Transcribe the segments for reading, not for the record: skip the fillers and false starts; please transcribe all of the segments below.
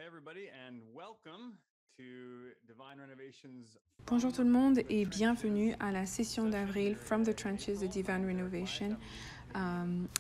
everybody, and welcome to Divine Renovations. Bonjour tout le monde et bienvenue à la session d'avril From the Trenches de Divine Renovation.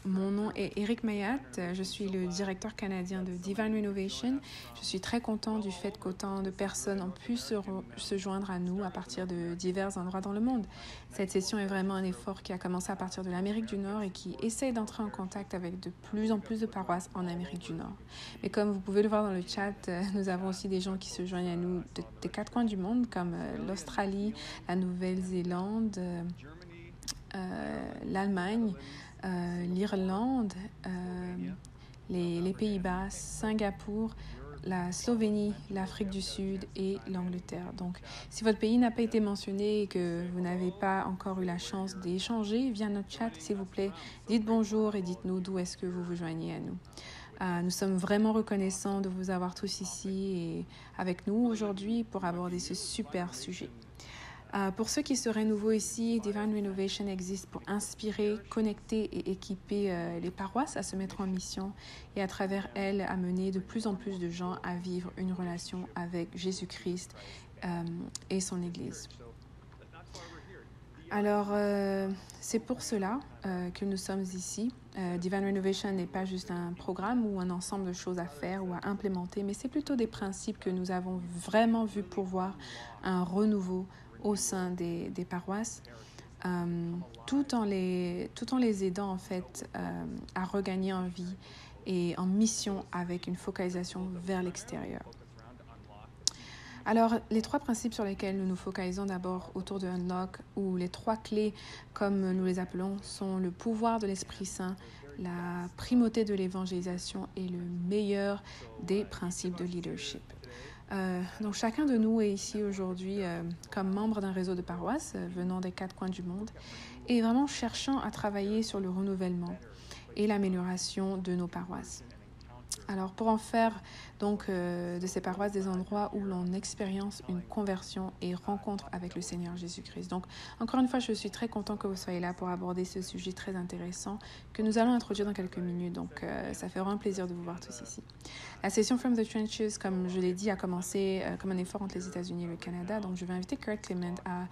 Mon nom est Eric Mayat, je suis le directeur canadien de Divine Renovation. Je suis très content du fait qu'autant de personnes ont pu se joindre à nous à partir de divers endroits dans le monde. Cette session est vraiment un effort qui a commencé à partir de l'Amérique du Nord et qui essaie d'entrer en contact avec de plus en plus de paroisses en Amérique du Nord. Mais comme vous pouvez le voir dans le chat, nous avons aussi des gens qui se joignent à nous des quatre coins du monde comme l'Australie, la Nouvelle-Zélande, l'Allemagne, l'Irlande, les Pays-Bas, Singapour, la Slovénie, l'Afrique du Sud et l'Angleterre. Donc, si votre pays n'a pas été mentionné et que vous n'avez pas encore eu la chance d'échanger via notre chat, s'il vous plaît, dites bonjour et dites-nous d'où est-ce que vous vous joignez à nous. Nous sommes vraiment reconnaissants de vous avoir tous ici et avec nous aujourd'hui pour aborder ce super sujet. Pour ceux qui seraient nouveaux ici, Divine Renovation existe pour inspirer, connecter et équiper les paroisses à se mettre en mission et à travers elles amener de plus en plus de gens à vivre une relation avec Jésus-Christ et son Église. Alors, c'est pour cela que nous sommes ici. Divine Renovation n'est pas juste un programme ou un ensemble de choses à faire ou à implémenter, mais c'est plutôt des principes que nous avons vraiment vu pourvoir un renouveau au sein des paroisses, tout en les aidant en fait à regagner en vie et en mission avec une focalisation vers l'extérieur. Alors, les trois principes sur lesquels nous nous focalisons d'abord autour de Unlock, ou les trois clés, comme nous les appelons, sont le pouvoir de l'Esprit Saint, la primauté de l'évangélisation et le meilleur des principes de leadership. Donc, chacun de nous est ici aujourd'hui comme membre d'un réseau de paroisses venant des quatre coins du monde et vraiment cherchant à travailler sur le renouvellement et l'amélioration de nos paroisses. Alors, pour en faire donc de ces paroisses des endroits où l'on expérience une conversion et rencontre avec le Seigneur Jésus-Christ. Donc, encore une fois, je suis très content que vous soyez là pour aborder ce sujet très intéressant que nous allons introduire dans quelques minutes. Donc, ça fait vraiment plaisir de vous voir tous ici. La session From the Trenches, comme je l'ai dit, a commencé comme un effort entre les États-Unis et le Canada. Donc, je vais inviter Kurt Clement à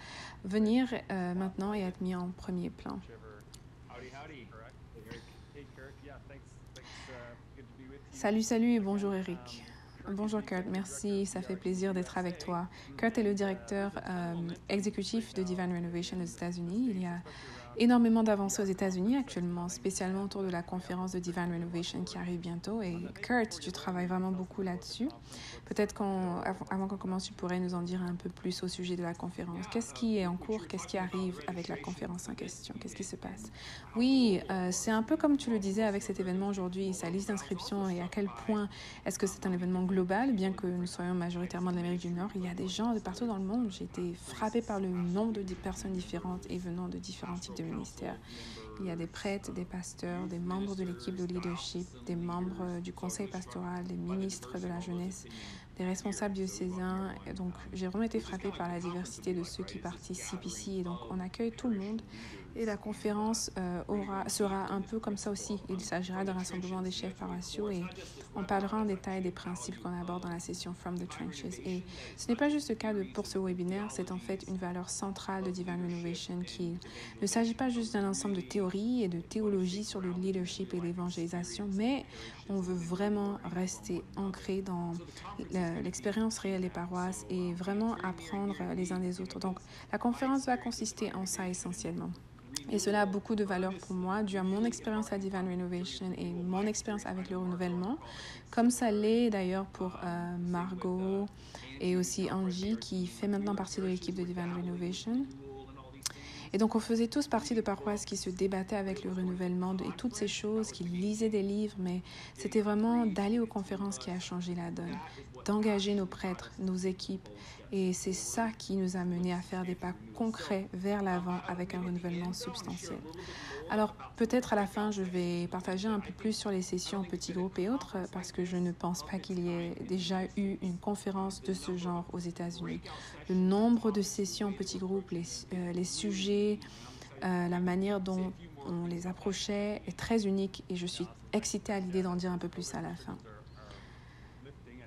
venir maintenant et être mis en premier plan. Salut et bonjour Eric. Bonjour Kurt, merci, ça fait plaisir d'être avec toi. Kurt est le directeur exécutif de Divine Renovation aux États-Unis. Il y a énormément d'avancées aux États-Unis actuellement, spécialement autour de la conférence de Divine Renovation qui arrive bientôt. Et Kurt, tu travailles vraiment beaucoup là-dessus. Peut-être avant qu'on commence, tu pourrais nous en dire un peu plus au sujet de la conférence. Qu'est-ce qui est en cours? Qu'est-ce qui arrive avec la conférence en question? Qu'est-ce qui se passe? Oui, c'est un peu comme tu le disais avec cet événement aujourd'hui, sa liste d'inscriptions et à quel point est-ce que c'est un événement global, bien que nous soyons majoritairement de l'Amérique du Nord. Il y a des gens de partout dans le monde. J'ai été frappée par le nombre de personnes différentes et venant de différents types de ministères. Il y a des prêtres, des pasteurs, des membres de l'équipe de leadership, des membres du conseil pastoral, des ministres de la jeunesse, des responsables diocésains. Et donc, j'ai vraiment été frappée par la diversité de ceux qui participent ici. Et donc, on accueille tout le monde. Et la conférence sera un peu comme ça aussi. Il s'agira d'un rassemblement des chefs paroissiaux et on parlera en détail des principes qu'on aborde dans la session From the Trenches. Et ce n'est pas juste le cas pour ce webinaire, c'est en fait une valeur centrale de Divine Renovation qui ne s'agit pas juste d'un ensemble de théories et de théologie sur le leadership et l'évangélisation, mais on veut vraiment rester ancré dans l'expérience réelle des paroisses et vraiment apprendre les uns des autres. Donc, la conférence va consister en ça essentiellement. Et cela a beaucoup de valeur pour moi, dû à mon expérience à Divine Renovation et mon expérience avec le renouvellement, comme ça l'est d'ailleurs pour Margot et aussi Angie, qui fait maintenant partie de l'équipe de Divine Renovation. Et donc, on faisait tous partie de paroisses qui se débattaient avec le renouvellement et toutes ces choses, qui lisaient des livres, mais c'était vraiment d'aller aux conférences qui a changé la donne, d'engager nos prêtres, nos équipes. Et c'est ça qui nous a menés à faire des pas concrets vers l'avant avec un renouvellement substantiel. Alors, peut-être à la fin, je vais partager un peu plus sur les sessions en petits groupes et autres, parce que je ne pense pas qu'il y ait déjà eu une conférence de ce genre aux États-Unis. Le nombre de sessions en petits groupes, les sujets, la manière dont on les approchait est très unique et je suis excitée à l'idée d'en dire un peu plus à la fin.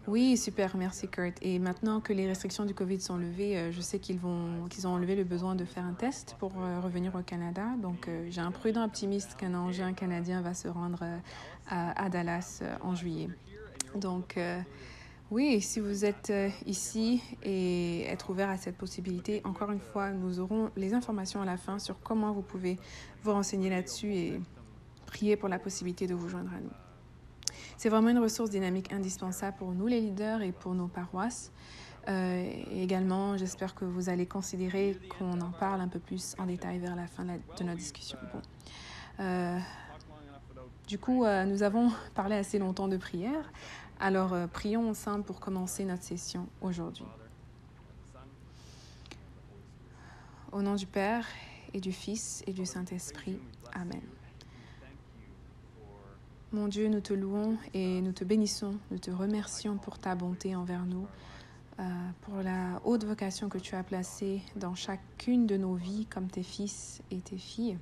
Oui, super, merci Kurt. Et maintenant que les restrictions du COVID sont levées, je sais qu'ils ont enlevé le besoin de faire un test pour revenir au Canada. Donc, j'ai un prudent optimiste qu'un engin canadien va se rendre à Dallas en juillet. Donc, oui, si vous êtes ici et être ouvert à cette possibilité, encore une fois, nous aurons les informations à la fin sur comment vous pouvez vous renseigner là-dessus et prier pour la possibilité de vous joindre à nous. C'est vraiment une ressource dynamique indispensable pour nous les leaders et pour nos paroisses. Et également, j'espère que vous allez considérer qu'on en parle un peu plus en détail vers la fin de notre discussion. Bon. Du coup, nous avons parlé assez longtemps de prière. Alors, prions ensemble pour commencer notre session aujourd'hui. Au nom du Père et du Fils et du Saint-Esprit. Amen. Mon Dieu, nous te louons et nous te bénissons, nous te remercions pour ta bonté envers nous, pour la haute vocation que tu as placée dans chacune de nos vies comme tes fils et tes filles.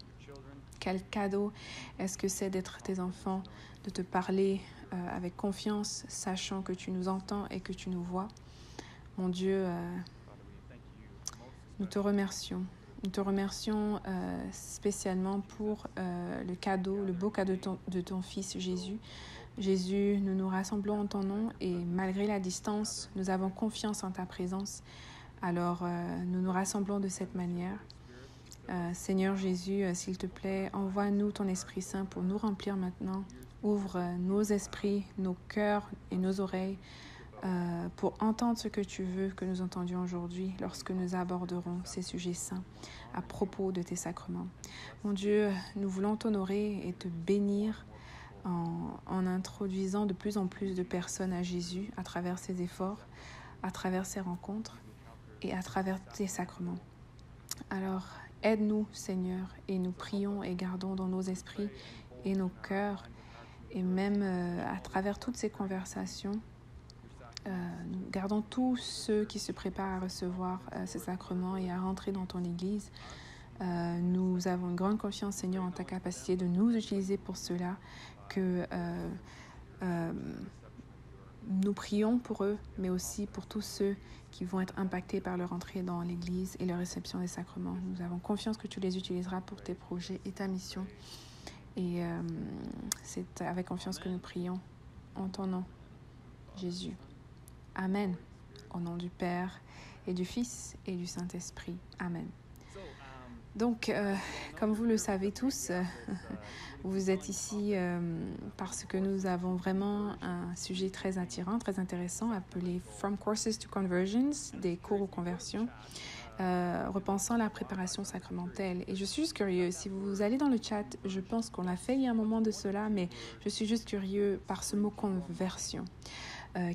Quel cadeau est-ce que c'est d'être tes enfants, de te parler avec confiance, sachant que tu nous entends et que tu nous vois. Mon Dieu, nous te remercions. Nous te remercions spécialement pour le beau cadeau de ton Fils Jésus. Jésus, nous nous rassemblons en ton nom et malgré la distance, nous avons confiance en ta présence. Alors, nous nous rassemblons de cette manière. Seigneur Jésus, s'il te plaît, envoie-nous ton Esprit Saint pour nous remplir maintenant. Ouvre nos esprits, nos cœurs et nos oreilles pour entendre ce que tu veux que nous entendions aujourd'hui lorsque nous aborderons ces sujets saints à propos de tes sacrements. Mon Dieu, nous voulons t'honorer et te bénir en introduisant de plus en plus de personnes à Jésus à travers ses efforts, à travers ses rencontres et à travers tes sacrements. Alors, aide-nous, Seigneur, et nous prions et gardons dans nos esprits et nos cœurs, et même à travers toutes ces conversations, nous gardons tous ceux qui se préparent à recevoir ces sacrements et à rentrer dans ton Église. Nous avons une grande confiance, Seigneur, en ta capacité de nous utiliser pour cela, que nous prions pour eux, mais aussi pour tous ceux qui vont être impactés par leur entrée dans l'Église et leur réception des sacrements. Nous avons confiance que tu les utiliseras pour tes projets et ta mission. Et c'est avec confiance que nous prions en ton nom, Jésus. Amen. Au nom du Père et du Fils et du Saint-Esprit. Amen. Donc, comme vous le savez tous, vous êtes ici parce que nous avons vraiment un sujet très attirant, très intéressant, appelé « From Courses to Conversions », des cours aux conversions, repensant la préparation sacramentelle. Et je suis juste curieux, si vous allez dans le chat, je pense qu'on l'a fait il y a un moment de cela, mais je suis juste curieux par ce mot « conversion ».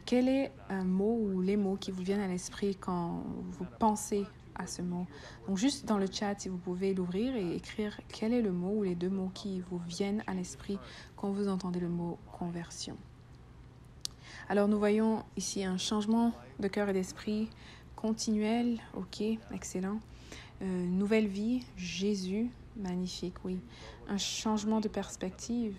Quel est un mot ou les mots qui vous viennent à l'esprit quand vous pensez à ce mot? Donc juste dans le chat, si vous pouvez l'ouvrir et écrire quel est le mot ou les deux mots qui vous viennent à l'esprit quand vous entendez le mot conversion. Alors nous voyons ici un changement de cœur et d'esprit continuel, ok, excellent. Nouvelle vie, Jésus, magnifique, oui. Un changement de perspective.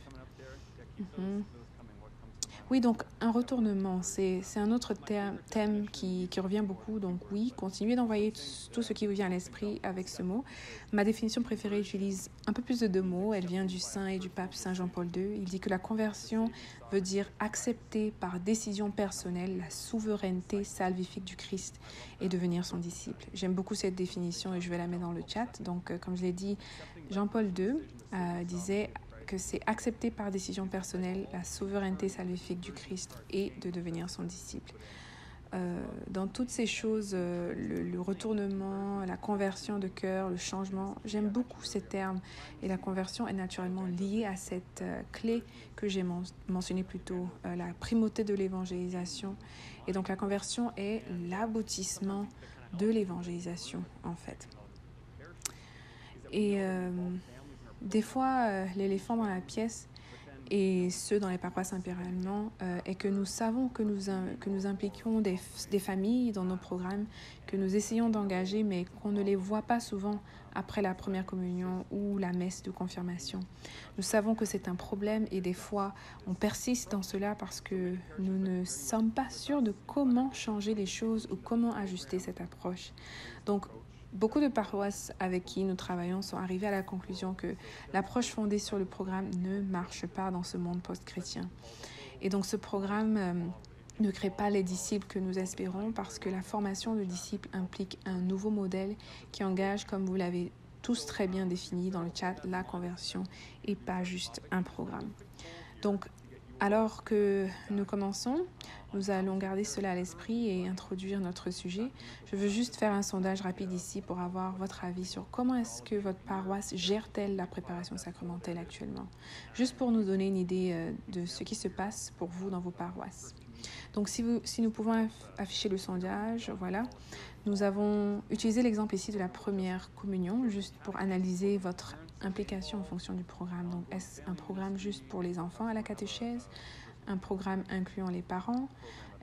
Oui, donc un retournement, c'est un autre thème qui revient beaucoup. Donc oui, continuez d'envoyer tout ce qui vous vient à l'esprit avec ce mot. Ma définition préférée utilise un peu plus de deux mots. Elle vient du saint et du pape Saint Jean-Paul II. Il dit que la conversion veut dire accepter par décision personnelle la souveraineté salvifique du Christ et devenir son disciple. J'aime beaucoup cette définition et je vais la mettre dans le chat. Donc comme je l'ai dit, Jean-Paul II disait que c'est accepter par décision personnelle la souveraineté salvifique du Christ et de devenir son disciple. Dans toutes ces choses, le retournement, la conversion de cœur, le changement, j'aime beaucoup ces termes. Et la conversion est naturellement liée à cette clé que j'ai mentionnée plus tôt, la primauté de l'évangélisation. Et donc la conversion est l'aboutissement de l'évangélisation, en fait. Et des fois, l'éléphant dans la pièce et ceux dans les paroisses impérialement, est que nous savons que nous impliquons des familles dans nos programmes, que nous essayons d'engager, mais qu'on ne les voit pas souvent après la première communion ou la messe de confirmation. Nous savons que c'est un problème et des fois, on persiste dans cela parce que nous ne sommes pas sûrs de comment changer les choses ou comment ajuster cette approche. Donc, beaucoup de paroisses avec qui nous travaillons sont arrivées à la conclusion que l'approche fondée sur le programme ne marche pas dans ce monde post-chrétien. Et donc ce programme ne crée pas les disciples que nous espérons parce que la formation de disciples implique un nouveau modèle qui engage, comme vous l'avez tous très bien défini dans le chat, la conversion et pas juste un programme. Donc, alors que nous commençons, nous allons garder cela à l'esprit et introduire notre sujet. Je veux juste faire un sondage rapide ici pour avoir votre avis sur comment est-ce que votre paroisse gère-t-elle la préparation sacramentelle actuellement. Juste pour nous donner une idée de ce qui se passe pour vous dans vos paroisses. Donc, si nous pouvons afficher le sondage, voilà. Nous avons utilisé l'exemple ici de la première communion, juste pour analyser votre implication en fonction du programme. Donc, est-ce un programme juste pour les enfants à la catéchèse? Un programme incluant les parents?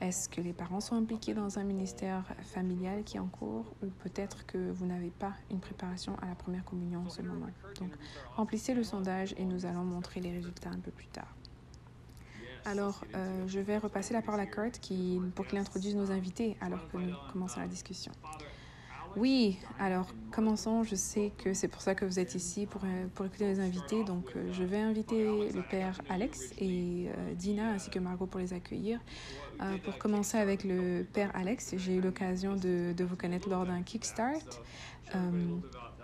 Est-ce que les parents sont impliqués dans un ministère familial qui est en cours? Ou peut-être que vous n'avez pas une préparation à la première communion en ce moment. Donc, remplissez le sondage et nous allons montrer les résultats un peu plus tard. Alors, je vais repasser la parole à Kurt pour qu'il introduise nos invités alors que nous commençons la discussion. Oui, alors commençons. Je sais que c'est pour ça que vous êtes ici, pour écouter les invités. Donc, je vais inviter le père Alex et Dina ainsi que Margot pour les accueillir. Pour commencer avec le père Alex, j'ai eu l'occasion de vous connaître lors d'un Kickstart.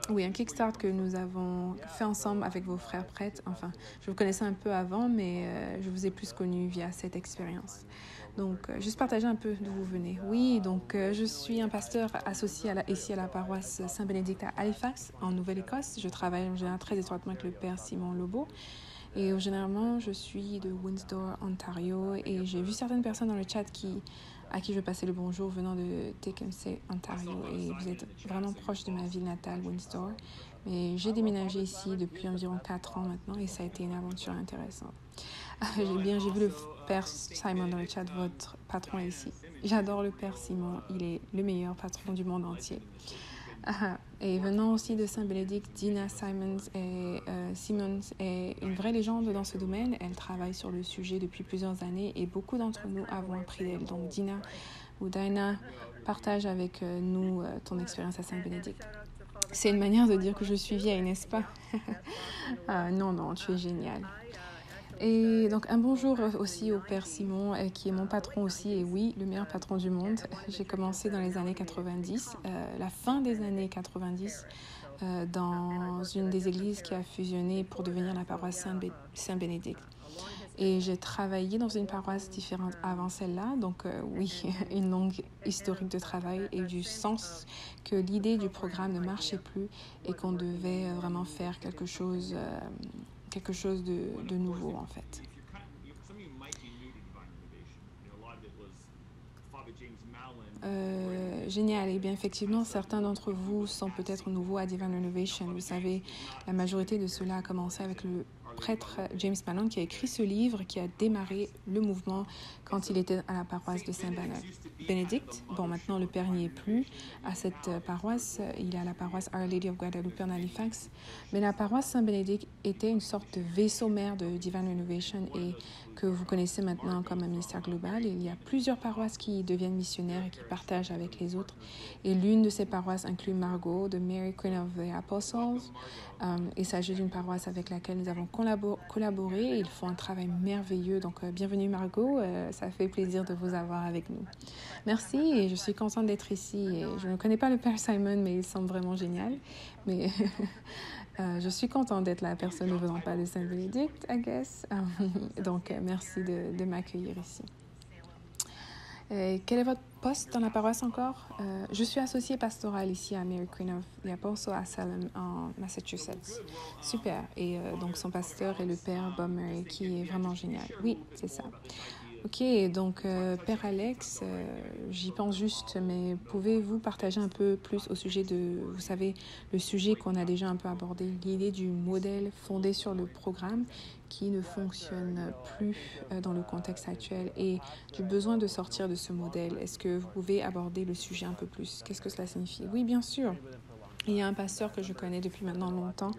Oui, un Kickstart que nous avons fait ensemble avec vos frères prêtres. Enfin, je vous connaissais un peu avant, mais je vous ai plus connu via cette expérience. Donc, juste partager un peu d'où vous venez. Oui, donc je suis un pasteur associé ici à la paroisse Saint-Bénédicte à Halifax, en Nouvelle-Écosse. Je travaille en général très étroitement avec le père Simon Lobo. Et généralement, je suis de Windsor, Ontario. Et j'ai vu certaines personnes dans le chat à qui je passais le bonjour venant de Tecumseh, Ontario. Et vous êtes vraiment proche de ma ville natale, Windsor. Mais j'ai déménagé ici depuis environ 4 ans maintenant et ça a été une aventure intéressante. J'ai vu le père Simon dans le chat, votre patron est ici. J'adore le père Simon, il est le meilleur patron du monde entier. Et venant aussi de Saint-Bénédicte, Dina Simons est une vraie légende dans ce domaine. Elle travaille sur le sujet depuis plusieurs années et beaucoup d'entre nous avons appris d'elle. Donc Dina ou Dina, partage avec nous ton expérience à Saint-Bénédicte. C'est une manière de dire que je suis vieille, n'est-ce pas? Non, tu es génial. Et donc un bonjour aussi au père Simon qui est mon patron aussi et oui, le meilleur patron du monde. J'ai commencé dans les années 90, la fin des années 90, dans une des églises qui a fusionné pour devenir la paroisse Saint-Bénédicte. Et j'ai travaillé dans une paroisse différente avant celle-là, donc oui, une longue historique de travail et du sens que l'idée du programme ne marchait plus et qu'on devait vraiment faire quelque chose de nouveau en fait. Génial. Et bien effectivement, certains d'entre vous sont peut-être nouveaux à Divine Renovation. Vous savez, la majorité de cela a commencé avec le prêtre James Mallon qui a écrit ce livre, qui a démarré le mouvement quand il était à la paroisse de Saint-Bénédicte. Bon, maintenant le père n'y est plus à cette paroisse, il est à la paroisse Our Lady of Guadalupe en Halifax. Mais la paroisse Saint-Bénédicte était une sorte de vaisseau mère de Divine Renovation et que vous connaissez maintenant comme un ministère global. Il y a plusieurs paroisses qui deviennent missionnaires et qui partagent avec les autres. Et l'une de ces paroisses inclut Margot, de Mary Queen of the Apostles. Il s'agit d'une paroisse avec laquelle nous avons collaboré. Ils font un travail merveilleux. Donc, bienvenue Margot. Ça fait plaisir de vous avoir avec nous. Merci et je suis contente d'être ici. Et je ne connais pas le père Simon, mais il semble vraiment génial. Mais je suis contente d'être la personne ne venant pas de Saint-Bénédicte, I guess. Donc, merci de m'accueillir ici. Quel est votre poste dans la paroisse encore? Je suis associée pastorale ici à Mary Queen of the Apostles à Salem, en Massachusetts. Super. Et donc, son pasteur est le père Bob Murray, qui est vraiment génial. Oui, c'est ça. Ok, donc Père Alex, j'y pense juste, mais pouvez-vous partager un peu plus au sujet de, vous savez, le sujet qu'on a déjà un peu abordé, l'idée du modèle fondé sur le programme qui ne fonctionne plus dans le contexte actuel et du besoin de sortir de ce modèle. Est-ce que vous pouvez aborder le sujet un peu plus? Qu'est-ce que cela signifie? Oui, bien sûr. Il y a un pasteur que je connais depuis maintenant longtemps,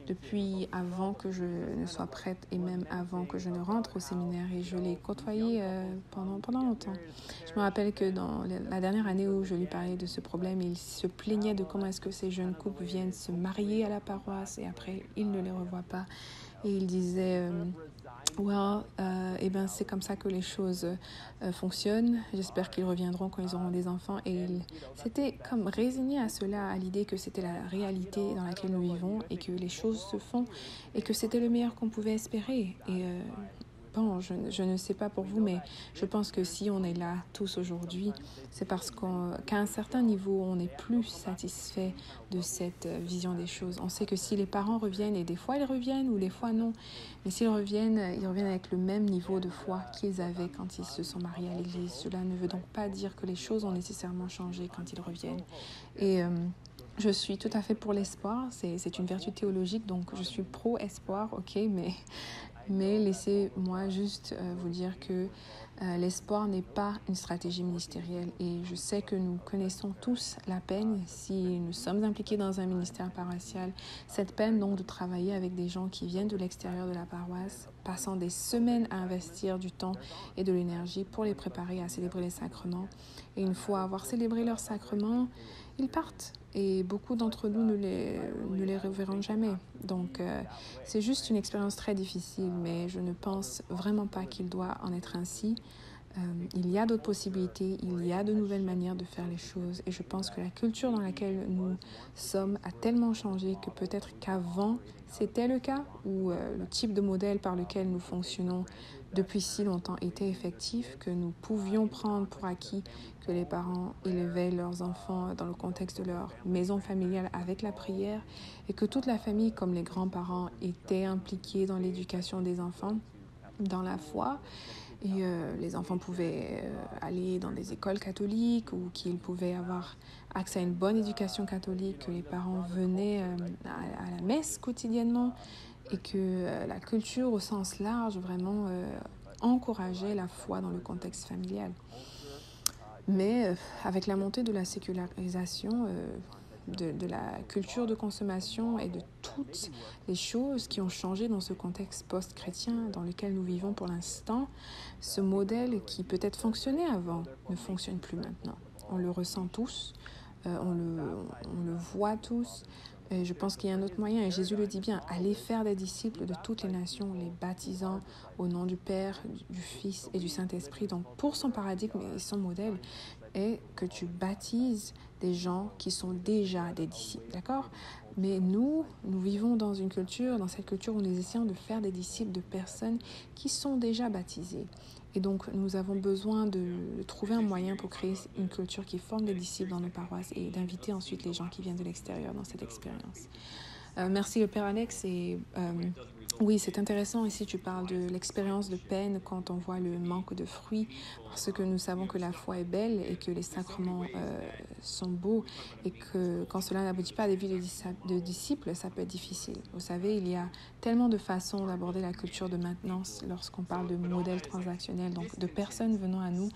depuis avant que je ne sois prête et même avant que je ne rentre au séminaire, et je l'ai côtoyé pendant longtemps. Je me rappelle que dans la dernière année où je lui parlais de ce problème, il se plaignait de comment est-ce que ces jeunes couples viennent se marier à la paroisse et après ils ne les revoient pas. Et il disait, c'est comme ça que les choses fonctionnent. J'espère qu'ils reviendront quand ils auront des enfants. Et il s'était comme résigné à cela, à l'idée que c'était la réalité dans laquelle nous vivons et que les choses se font et que c'était le meilleur qu'on pouvait espérer. Et je ne sais pas pour vous, mais je pense que si on est là tous aujourd'hui, c'est parce qu'à un certain niveau, on n'est plus satisfait de cette vision des choses. On sait que si les parents reviennent, et des fois ils reviennent ou des fois non, mais s'ils reviennent, ils reviennent avec le même niveau de foi qu'ils avaient quand ils se sont mariés à l'église. Cela ne veut donc pas dire que les choses ont nécessairement changé quand ils reviennent. Et je suis tout à fait pour l'espoir. C'est une vertu théologique, donc je suis pro-espoir, ok, mais laissez-moi juste vous dire que l'espoir n'est pas une stratégie ministérielle, et je sais que nous connaissons tous la peine, si nous sommes impliqués dans un ministère paroissial, cette peine donc de travailler avec des gens qui viennent de l'extérieur de la paroisse, passant des semaines à investir du temps et de l'énergie pour les préparer à célébrer les sacrements. Et une fois avoir célébré leurs sacrements, ils partent. Et beaucoup d'entre nous ne les reverront jamais. Donc, c'est juste une expérience très difficile, mais je ne pense vraiment pas qu'il doit en être ainsi. Il y a d'autres possibilités, il y a de nouvelles manières de faire les choses. Et je pense que la culture dans laquelle nous sommes a tellement changé que peut-être qu'avant, c'était le cas, où le type de modèle par lequel nous fonctionnons depuis si longtemps était effectif, que nous pouvions prendre pour acquis que les parents élevaient leurs enfants dans le contexte de leur maison familiale avec la prière, et que toute la famille, comme les grands-parents, étaient impliqués dans l'éducation des enfants, dans la foi. Et les enfants pouvaient aller dans des écoles catholiques, ou qu'ils pouvaient avoir accès à une bonne éducation catholique, que les parents venaient à la messe quotidiennement, et que la culture au sens large vraiment encourageait la foi dans le contexte familial. Mais avec la montée de la sécularisation, de la culture de consommation et de toutes les choses qui ont changé dans ce contexte post-chrétien dans lequel nous vivons pour l'instant, ce modèle qui peut-être fonctionnait avant ne fonctionne plus maintenant. On le ressent tous, on le voit tous. Et je pense qu'il y a un autre moyen, et Jésus le dit bien, allez faire des disciples de toutes les nations, les baptisant au nom du Père, du Fils et du Saint-Esprit. Donc pour son paradigme et son modèle est que tu baptises des gens qui sont déjà des disciples, d'accord? Mais nous vivons dans cette culture où nous essayons de faire des disciples de personnes qui sont déjà baptisées. Et donc, nous avons besoin de trouver un moyen pour créer une culture qui forme des disciples dans nos paroisses et d'inviter ensuite les gens qui viennent de l'extérieur dans cette expérience. Merci le Père Alex. Et oui, c'est intéressant ici, tu parles de l'expérience de peine quand on voit le manque de fruits, parce que nous savons que la foi est belle et que les sacrements sont beaux, et que quand cela n'aboutit pas à des vies de disciples, ça peut être difficile. Vous savez, il y a tellement de façons d'aborder la culture de maintenance lorsqu'on parle de modèle transactionnel, donc de personnes venant à nous,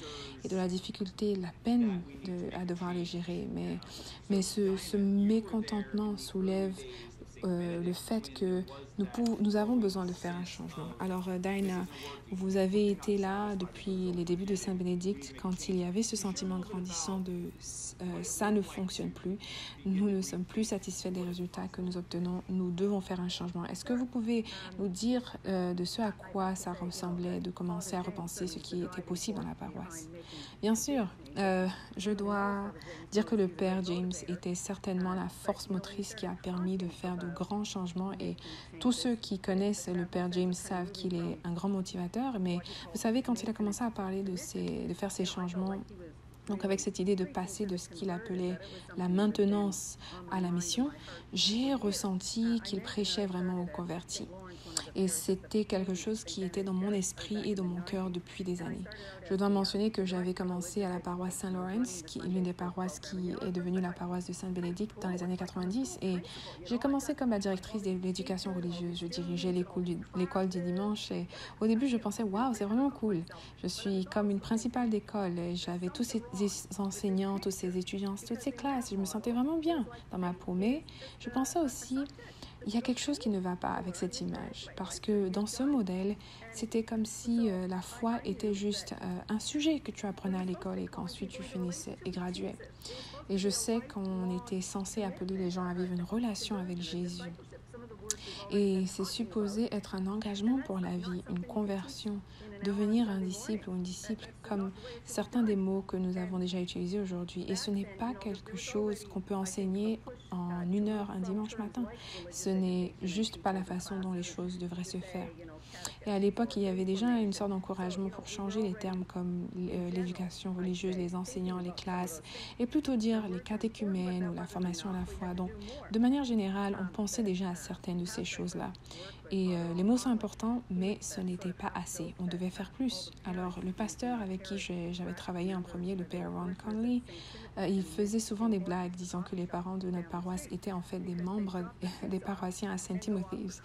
et de la difficulté, la peine à devoir les gérer. Mais ce mécontentement soulève le fait que nous avons besoin de faire un changement. Alors, Dinah, vous avez été là depuis les débuts de Saint-Bénédicte, quand il y avait ce sentiment grandissant de ça ne fonctionne plus, nous ne sommes plus satisfaits des résultats que nous obtenons, nous devons faire un changement. Est-ce que vous pouvez nous dire de ce à quoi ça ressemblait, de commencer à repenser ce qui était possible dans la paroisse? Bien sûr, je dois dire que le Père James était certainement la force motrice qui a permis de faire de grands changements, et tous ceux qui connaissent le Père James savent qu'il est un grand motivateur. Mais vous savez, quand il a commencé à parler de faire ces changements, donc avec cette idée de passer de ce qu'il appelait la maintenance à la mission, j'ai ressenti qu'il prêchait vraiment aux convertis. Et c'était quelque chose qui était dans mon esprit et dans mon cœur depuis des années. Je dois mentionner que j'avais commencé à la paroisse Saint-Laurence, qui est l'une des paroisses qui est devenue la paroisse de Sainte-Bénédicte dans les années 90. Et j'ai commencé comme la directrice de l'éducation religieuse. Je dirigeais l'école du dimanche. Et au début, je pensais, waouh, c'est vraiment cool. Je suis comme une principale d'école. J'avais tous ces enseignants, tous ces étudiants, toutes ces classes. Je me sentais vraiment bien dans ma peau. Mais je pensais aussi, il y a quelque chose qui ne va pas avec cette image. Parce que dans ce modèle, c'était comme si la foi était juste un sujet que tu apprenais à l'école et qu'ensuite tu finissais et graduais. Et je sais qu'on était censé appeler les gens à vivre une relation avec Jésus. Et c'est supposé être un engagement pour la vie, une conversion, devenir un disciple ou une disciple, comme certains des mots que nous avons déjà utilisés aujourd'hui. Et ce n'est pas quelque chose qu'on peut enseigner en 1 heure un dimanche matin. Ce n'est juste pas la façon dont les choses devraient se faire. Et à l'époque, il y avait déjà une sorte d'encouragement pour changer les termes comme l'éducation religieuse, les enseignants, les classes, et plutôt dire les catéchumènes ou la formation à la foi. Donc, de manière générale, on pensait déjà à certaines de ces choses-là. Et les mots sont importants, mais ce n'était pas assez. On devait faire plus. Alors, le pasteur avec qui j'avais travaillé en premier, le père Ron Conley, il faisait souvent des blagues disant que les parents de notre paroisse étaient en fait des membres des paroissiens à St. Timothy's.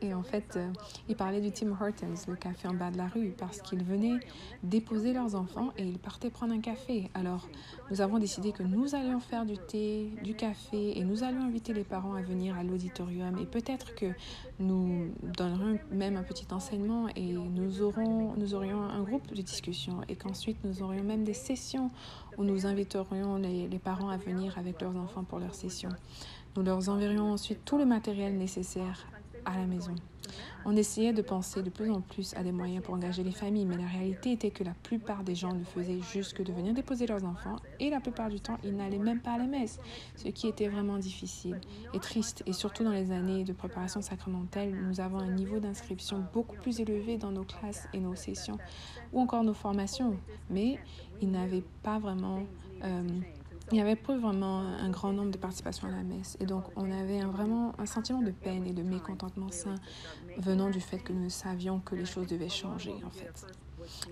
Et en fait, ils parlaient du Tim Hortons, le café en bas de la rue, parce qu'ils venaient déposer leurs enfants et ils partaient prendre un café. Alors, nous avons décidé que nous allions faire du thé, du café, et nous allions inviter les parents à venir à l'auditorium. Et peut-être que nous donnerions même un petit enseignement et nous aurions un groupe de discussion et qu'ensuite nous aurions même des sessions où nous inviterions les parents à venir avec leurs enfants pour leurs sessions. Nous leur enverrions ensuite tout le matériel nécessaire à la maison. On essayait de penser de plus en plus à des moyens pour engager les familles, mais la réalité était que la plupart des gens ne faisaient juste que de venir déposer leurs enfants et la plupart du temps, ils n'allaient même pas à la messe, ce qui était vraiment difficile et triste. Et surtout dans les années de préparation sacramentelle, nous avons un niveau d'inscription beaucoup plus élevé dans nos classes et nos sessions ou encore nos formations, mais il n'y avait pas vraiment un grand nombre de participations à la messe. Et donc, on avait vraiment un sentiment de peine et de mécontentement sain venant du fait que nous savions que les choses devaient changer, en fait.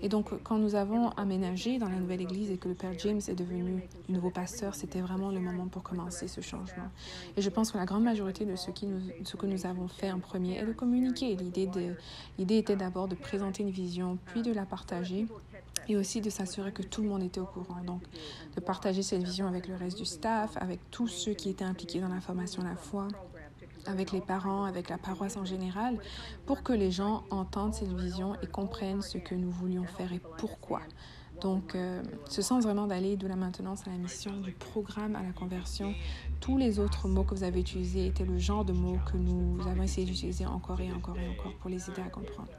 Et donc, quand nous avons aménagé dans la nouvelle église et que le Père James est devenu le nouveau pasteur, c'était vraiment le moment pour commencer ce changement. Et je pense que la grande majorité de ce que nous avons fait en premier est de communiquer. L'idée était d'abord de présenter une vision, puis de la partager, et aussi de s'assurer que tout le monde était au courant. Donc, de partager cette vision avec le reste du staff, avec tous ceux qui étaient impliqués dans la formation à la foi, avec les parents, avec la paroisse en général, pour que les gens entendent cette vision et comprennent ce que nous voulions faire et pourquoi. Donc, ce sens vraiment d'aller de la maintenance à la mission, du programme à la conversion, tous les autres mots que vous avez utilisés étaient le genre de mots que nous avons essayé d'utiliser encore et encore et encore pour les aider à comprendre.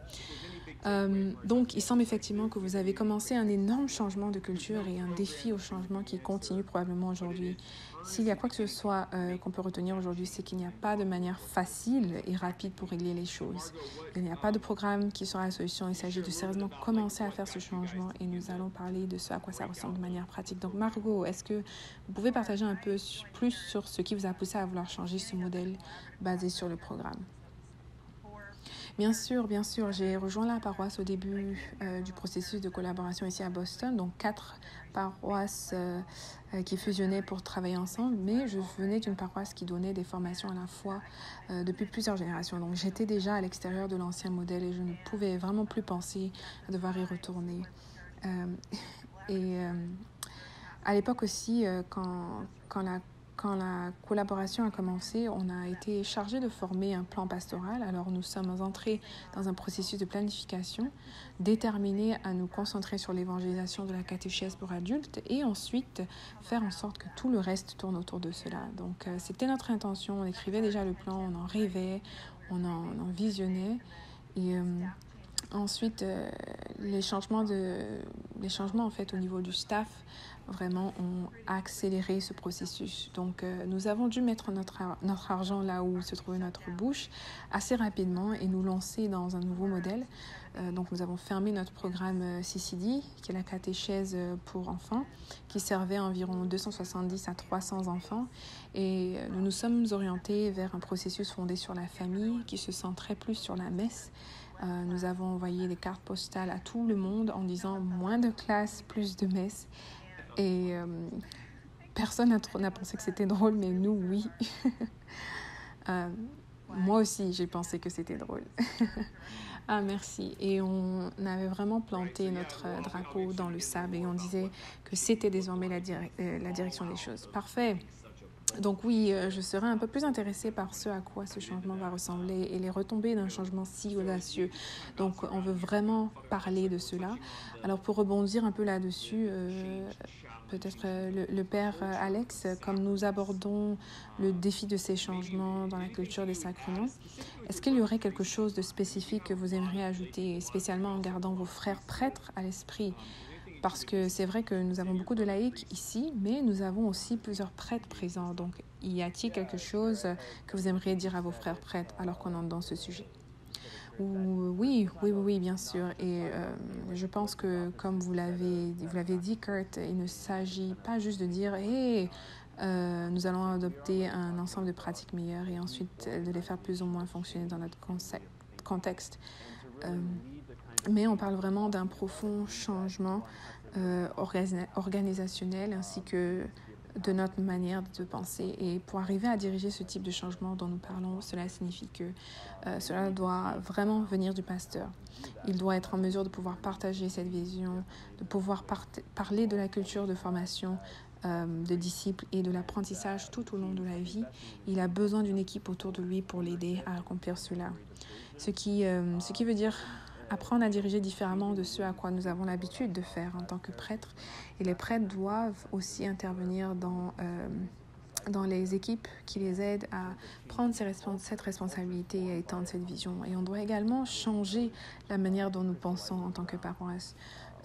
Donc, il semble effectivement que vous avez commencé un énorme changement de culture et un défi au changement qui continue probablement aujourd'hui. S'il y a quoi que ce soit qu'on peut retenir aujourd'hui, c'est qu'il n'y a pas de manière facile et rapide pour régler les choses. Il n'y a pas de programme qui sera la solution. Il s'agit de sérieusement commencer à faire ce changement et nous allons parler de ce à quoi ça ressemble de manière pratique. Donc, Margot, est-ce que vous pouvez partager un peu plus sur ce qui vous a poussé à vouloir changer ce modèle basé sur le programme? Bien sûr. J'ai rejoint la paroisse au début du processus de collaboration ici à Boston, donc 4 paroisses qui fusionnaient pour travailler ensemble, mais je venais d'une paroisse qui donnait des formations à la foi depuis plusieurs générations. Donc j'étais déjà à l'extérieur de l'ancien modèle et je ne pouvais vraiment plus penser à devoir y retourner. À l'époque aussi, quand la collaboration a commencé, on a été chargé de former un plan pastoral. Alors nous sommes entrés dans un processus de planification déterminé à nous concentrer sur l'évangélisation de la catéchèse pour adultes et ensuite faire en sorte que tout le reste tourne autour de cela. Donc c'était notre intention, on écrivait déjà le plan, on en rêvait, on en visionnait Ensuite, les changements en fait au niveau du staff vraiment ont accéléré ce processus. Donc, nous avons dû mettre notre argent là où se trouvait notre bouche assez rapidement et nous lancer dans un nouveau modèle. Donc, nous avons fermé notre programme CCD, qui est la catéchèse pour enfants, qui servait environ 270 à 300 enfants. Et nous nous sommes orientés vers un processus fondé sur la famille, qui se centrait plus sur la messe. Nous avons envoyé des cartes postales à tout le monde en disant moins de classes, plus de messes. Et personne n'a pensé que c'était drôle, mais nous, oui. Moi aussi, j'ai pensé que c'était drôle. Ah, merci. Et on avait vraiment planté notre drapeau dans le sable et on disait que c'était désormais la direction des choses. Parfait. Donc oui, je serais un peu plus intéressée par ce à quoi ce changement va ressembler et les retombées d'un changement si audacieux. Donc on veut vraiment parler de cela. Alors pour rebondir un peu là-dessus, peut-être le père Alex, comme nous abordons le défi de ces changements dans la culture des sacrements, est-ce qu'il y aurait quelque chose de spécifique que vous aimeriez ajouter, spécialement en gardant vos frères prêtres à l'esprit ? Parce que c'est vrai que nous avons beaucoup de laïcs ici, mais nous avons aussi plusieurs prêtres présents. Donc, y a-t-il quelque chose que vous aimeriez dire à vos frères prêtres alors qu'on entre dans ce sujet ? Oui, bien sûr. Et je pense que, comme vous l'avez dit, Kurt, il ne s'agit pas juste de dire « Hey, nous allons adopter un ensemble de pratiques meilleures et ensuite de les faire plus ou moins fonctionner dans notre contexte. » Mais on parle vraiment d'un profond changement organisationnel ainsi que de notre manière de penser. Et pour arriver à diriger ce type de changement dont nous parlons, cela signifie que cela doit vraiment venir du pasteur. Il doit être en mesure de pouvoir partager cette vision, de pouvoir parler de la culture de formation de disciples et de l'apprentissage tout au long de la vie. Il a besoin d'une équipe autour de lui pour l'aider à accomplir cela. Ce qui veut dire apprendre à diriger différemment de ce à quoi nous avons l'habitude de faire en tant que prêtres. Et les prêtres doivent aussi intervenir dans les équipes qui les aident à prendre cette responsabilité et à étendre cette vision. Et on doit également changer la manière dont nous pensons en tant que paroisse.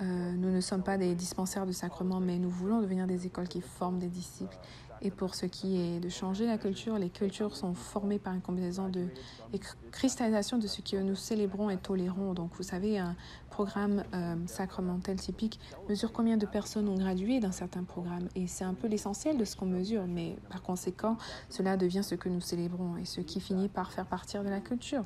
Nous ne sommes pas des dispensaires de sacrements, mais nous voulons devenir des écoles qui forment des disciples. Et pour ce qui est de changer la culture, les cultures sont formées par une combinaison de cristallisation de ce que nous célébrons et tolérons. Donc, vous savez, un programme sacramentel typique mesure combien de personnes ont gradué d'un certain programme. Et c'est un peu l'essentiel de ce qu'on mesure. Mais par conséquent, cela devient ce que nous célébrons et ce qui finit par faire partie de la culture.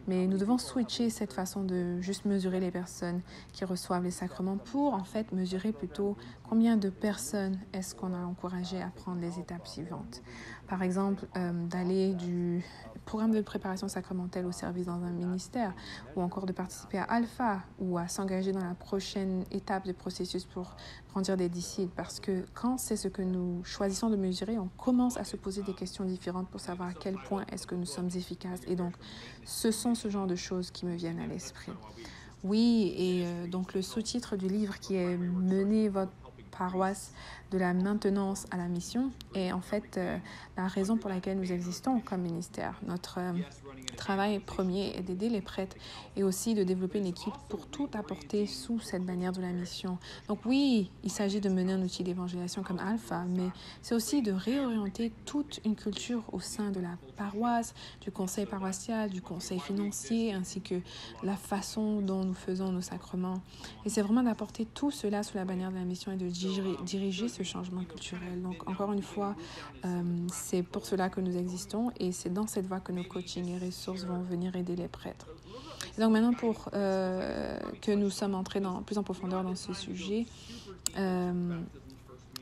Mais nous devons switcher cette façon de juste mesurer les personnes qui reçoivent les sacrements pour, en fait, mesurer plutôt combien de personnes est-ce qu'on a encouragé à prendre les étapes suivantes. Par exemple, d'aller du programme de préparation sacramentelle au service dans un ministère ou encore de participer à Alpha ou à s'engager dans la prochaine étape du processus pour grandir des disciples. Parce que quand c'est ce que nous choisissons de mesurer, on commence à se poser des questions différentes pour savoir à quel point est-ce que nous sommes efficaces. Et donc, ce sont ce genre de choses qui me viennent à l'esprit. Oui, et donc le sous-titre du livre qui est « Menez votre paroisse de la maintenance à la mission » est en fait la raison pour laquelle nous existons comme ministère. Notre travail premier est d'aider les prêtres et aussi de développer une équipe pour tout apporter sous cette bannière de la mission. Donc oui, il s'agit de mener un outil d'évangélisation comme Alpha, mais c'est aussi de réorienter toute une culture au sein de la paroisse, du conseil paroissial, du conseil financier, ainsi que la façon dont nous faisons nos sacrements. Et c'est vraiment d'apporter tout cela sous la bannière de la mission et de diriger ce changement culturel. Donc encore une fois, c'est pour cela que nous existons et c'est dans cette voie que nos coachings et ressources vont venir aider les prêtres. Et donc maintenant, pour que nous sommes entrés plus en profondeur dans ce sujet,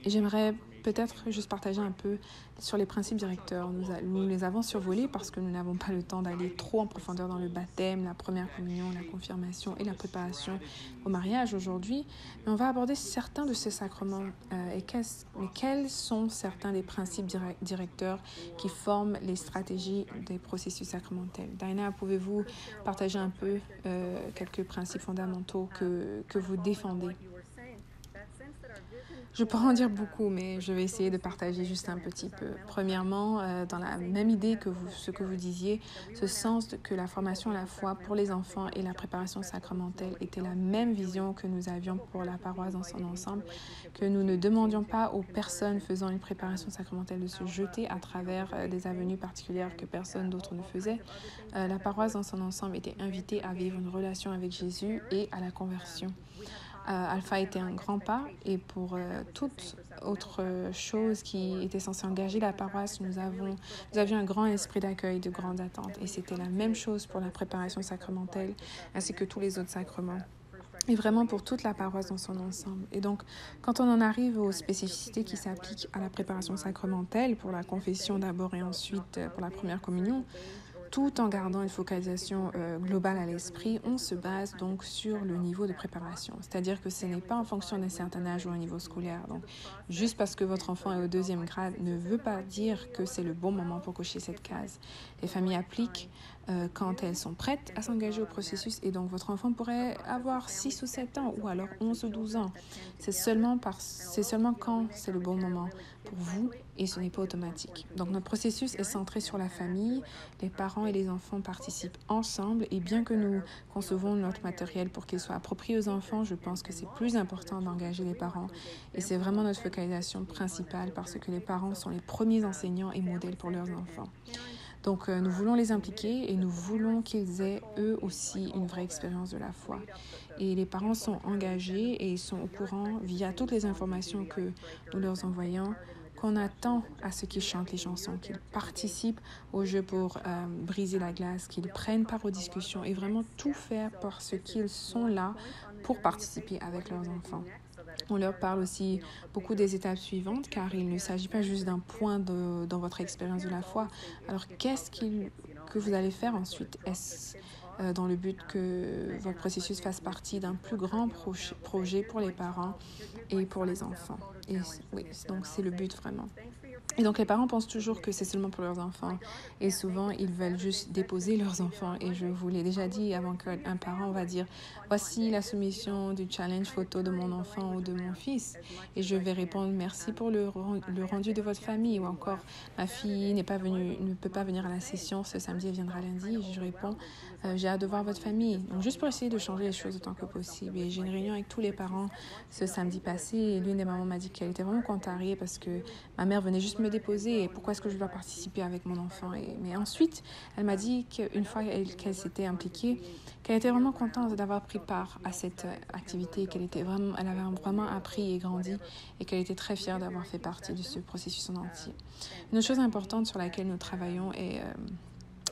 j'aimerais peut-être juste partager un peu sur les principes directeurs. Nous les avons survolés parce que nous n'avons pas le temps d'aller trop en profondeur dans le baptême, la première communion, la confirmation et la préparation au mariage aujourd'hui. Mais on va aborder certains de ces sacrements mais quels sont certains des principes directeurs qui forment les stratégies des processus sacramentels. Diana, pouvez-vous partager un peu quelques principes fondamentaux que vous défendez? Je pourrais en dire beaucoup, mais je vais essayer de partager juste un petit peu. Premièrement, dans la même idée que ce que vous disiez, ce sens que la formation à la fois pour les enfants et la préparation sacramentelle était la même vision que nous avions pour la paroisse dans son ensemble, que nous ne demandions pas aux personnes faisant une préparation sacramentelle de se jeter à travers des avenues particulières que personne d'autre ne faisait. La paroisse dans son ensemble était invitée à vivre une relation avec Jésus et à la conversion. Alpha était un grand pas et pour toute autre chose qui était censée engager la paroisse, nous avions un grand esprit d'accueil, de grandes attentes. Et c'était la même chose pour la préparation sacramentelle ainsi que tous les autres sacrements. Et vraiment pour toute la paroisse dans son ensemble. Et donc, quand on en arrive aux spécificités qui s'appliquent à la préparation sacramentelle, pour la confession d'abord et ensuite pour la première communion, tout en gardant une focalisation globale à l'esprit, on se base donc sur le niveau de préparation. C'est-à-dire que ce n'est pas en fonction d'un certain âge ou un niveau scolaire. Donc, juste parce que votre enfant est au 2e grade ne veut pas dire que c'est le bon moment pour cocher cette case. Les familles appliquent quand elles sont prêtes à s'engager au processus et donc votre enfant pourrait avoir 6 ou 7 ans ou alors 11 ou 12 ans. C'est seulement quand c'est le bon moment pour vous et ce n'est pas automatique. Donc notre processus est centré sur la famille, les parents et les enfants participent ensemble et bien que nous concevons notre matériel pour qu'il soit approprié aux enfants, je pense que c'est plus important d'engager les parents et c'est vraiment notre focalisation principale parce que les parents sont les premiers enseignants et modèles pour leurs enfants. Donc, nous voulons les impliquer et nous voulons qu'ils aient eux aussi une vraie expérience de la foi. Et les parents sont engagés et ils sont au courant via toutes les informations que nous leur envoyons qu'on attend à ce qu'ils chantent les chansons, qu'ils participent au jeu pour briser la glace, qu'ils prennent part aux discussions et vraiment tout faire parce qu'ils sont là pour participer avec leurs enfants. On leur parle aussi beaucoup des étapes suivantes car il ne s'agit pas juste d'un point dans votre expérience de la foi. Alors qu'est-ce que vous allez faire ensuite? Est-ce dans le but que votre processus fasse partie d'un plus grand projet pour les parents et pour les enfants? Et oui, donc c'est le but vraiment. Et donc les parents pensent toujours que c'est seulement pour leurs enfants et souvent ils veulent juste déposer leurs enfants et je vous l'ai déjà dit avant qu'un parent va dire voici la soumission du challenge photo de mon enfant ou de mon fils et je vais répondre merci pour le rendu de votre famille ou encore ma fille ne peut pas venir à la session ce samedi, elle viendra lundi et je réponds j'ai hâte de voir votre famille. Donc juste pour essayer de changer les choses autant que possible et j'ai une réunion avec tous les parents ce samedi passé et l'une des mamans m'a dit qu'elle était vraiment contrariée parce que ma mère venait juste me déposer et pourquoi est-ce que je dois participer avec mon enfant mais ensuite elle m'a dit qu'une fois qu'elle s'était impliquée qu'elle était vraiment contente d'avoir pris part à cette activité elle avait vraiment appris et grandi et qu'elle était très fière d'avoir fait partie de ce processus en entier. Une autre chose importante sur laquelle nous travaillons est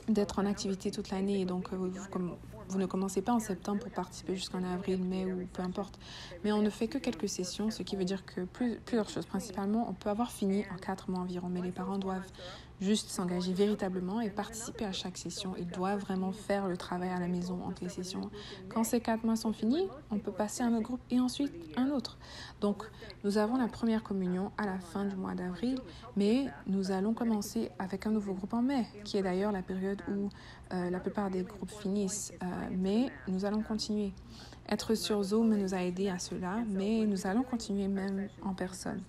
d'être en activité toute l'année et donc vous ne commencez pas en septembre pour participer jusqu'en avril, mai ou peu importe. Mais on ne fait que quelques sessions, ce qui veut dire que plusieurs choses. Principalement, on peut avoir fini en 4 mois environ, mais les parents doivent juste s'engager véritablement et participer à chaque session. Ils doivent vraiment faire le travail à la maison entre les sessions. Quand ces 4 mois sont finis, on peut passer à un autre groupe et ensuite un autre. Donc, nous avons la première communion à la fin du mois d'avril, mais nous allons commencer avec un nouveau groupe en mai, qui est d'ailleurs la période où la plupart des groupes finissent. Mais nous allons continuer. Être sur Zoom nous a aidé à cela, mais nous allons continuer même en personne.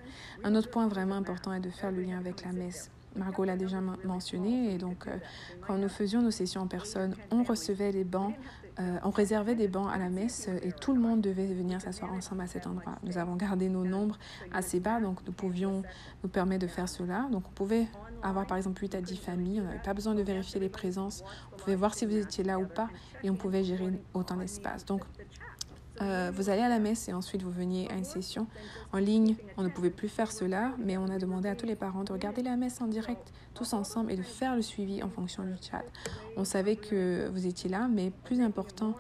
Un autre point vraiment important est de faire le lien avec la messe. Margot l'a déjà mentionné, et donc quand nous faisions nos sessions en personne, on recevait des bancs, on réservait des bancs à la messe et tout le monde devait venir s'asseoir ensemble à cet endroit. Nous avons gardé nos nombres assez bas, donc nous pouvions nous permettre de faire cela. Donc on pouvait avoir par exemple 8 à 10 familles, on n'avait pas besoin de vérifier les présences, on pouvait voir si vous étiez là ou pas et on pouvait gérer autant d'espace. Donc vous allez à la messe et ensuite vous veniez à une session en ligne. On ne pouvait plus faire cela, mais on a demandé à tous les parents de regarder la messe en direct, tous ensemble, et de faire le suivi en fonction du chat. On savait que vous étiez là, mais plus important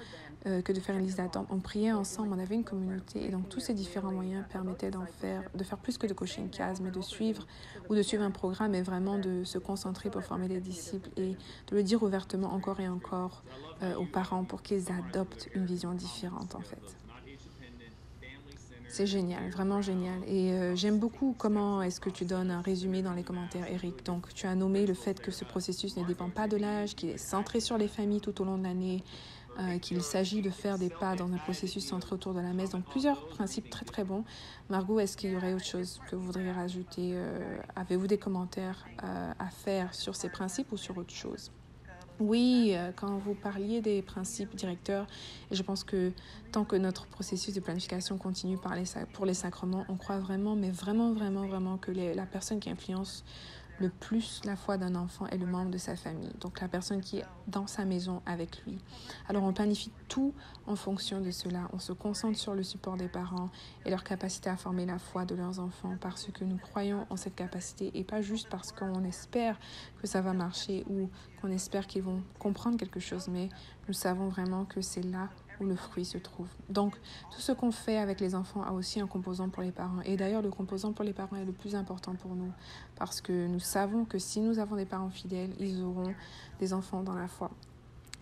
que de faire une liste d'attente, on priait ensemble, on avait une communauté, et donc tous ces différents moyens permettaient de faire plus que de cocher une case, mais de suivre un programme et vraiment de se concentrer pour former les disciples et de le dire ouvertement encore et encore aux parents pour qu'ils adoptent une vision différente en fait. C'est génial, vraiment génial. Et j'aime beaucoup comment est-ce que tu donnes un résumé dans les commentaires, Eric. Donc, tu as nommé le fait que ce processus ne dépend pas de l'âge, qu'il est centré sur les familles tout au long de l'année. qu'il s'agit de faire des pas dans un processus centré autour de la messe. Donc plusieurs principes très très bons. Margot, est-ce qu'il y aurait autre chose que vous voudriez rajouter? Avez-vous des commentaires à faire sur ces principes ou sur autre chose? Oui, quand vous parliez des principes directeurs, et je pense que tant que notre processus de planification continue pour les sacrements, on croit vraiment, mais vraiment, vraiment, vraiment que la personne qui influence le plus la foi d'un enfant est le membre de sa famille, donc la personne qui est dans sa maison avec lui. Alors on planifie tout en fonction de cela. On se concentre sur le support des parents et leur capacité à former la foi de leurs enfants parce que nous croyons en cette capacité et pas juste parce qu'on espère que ça va marcher ou qu'on espère qu'ils vont comprendre quelque chose, mais nous savons vraiment que c'est là où le fruit se trouve. Donc, tout ce qu'on fait avec les enfants a aussi un composant pour les parents. Et d'ailleurs, le composant pour les parents est le plus important pour nous parce que nous savons que si nous avons des parents fidèles, ils auront des enfants dans la foi.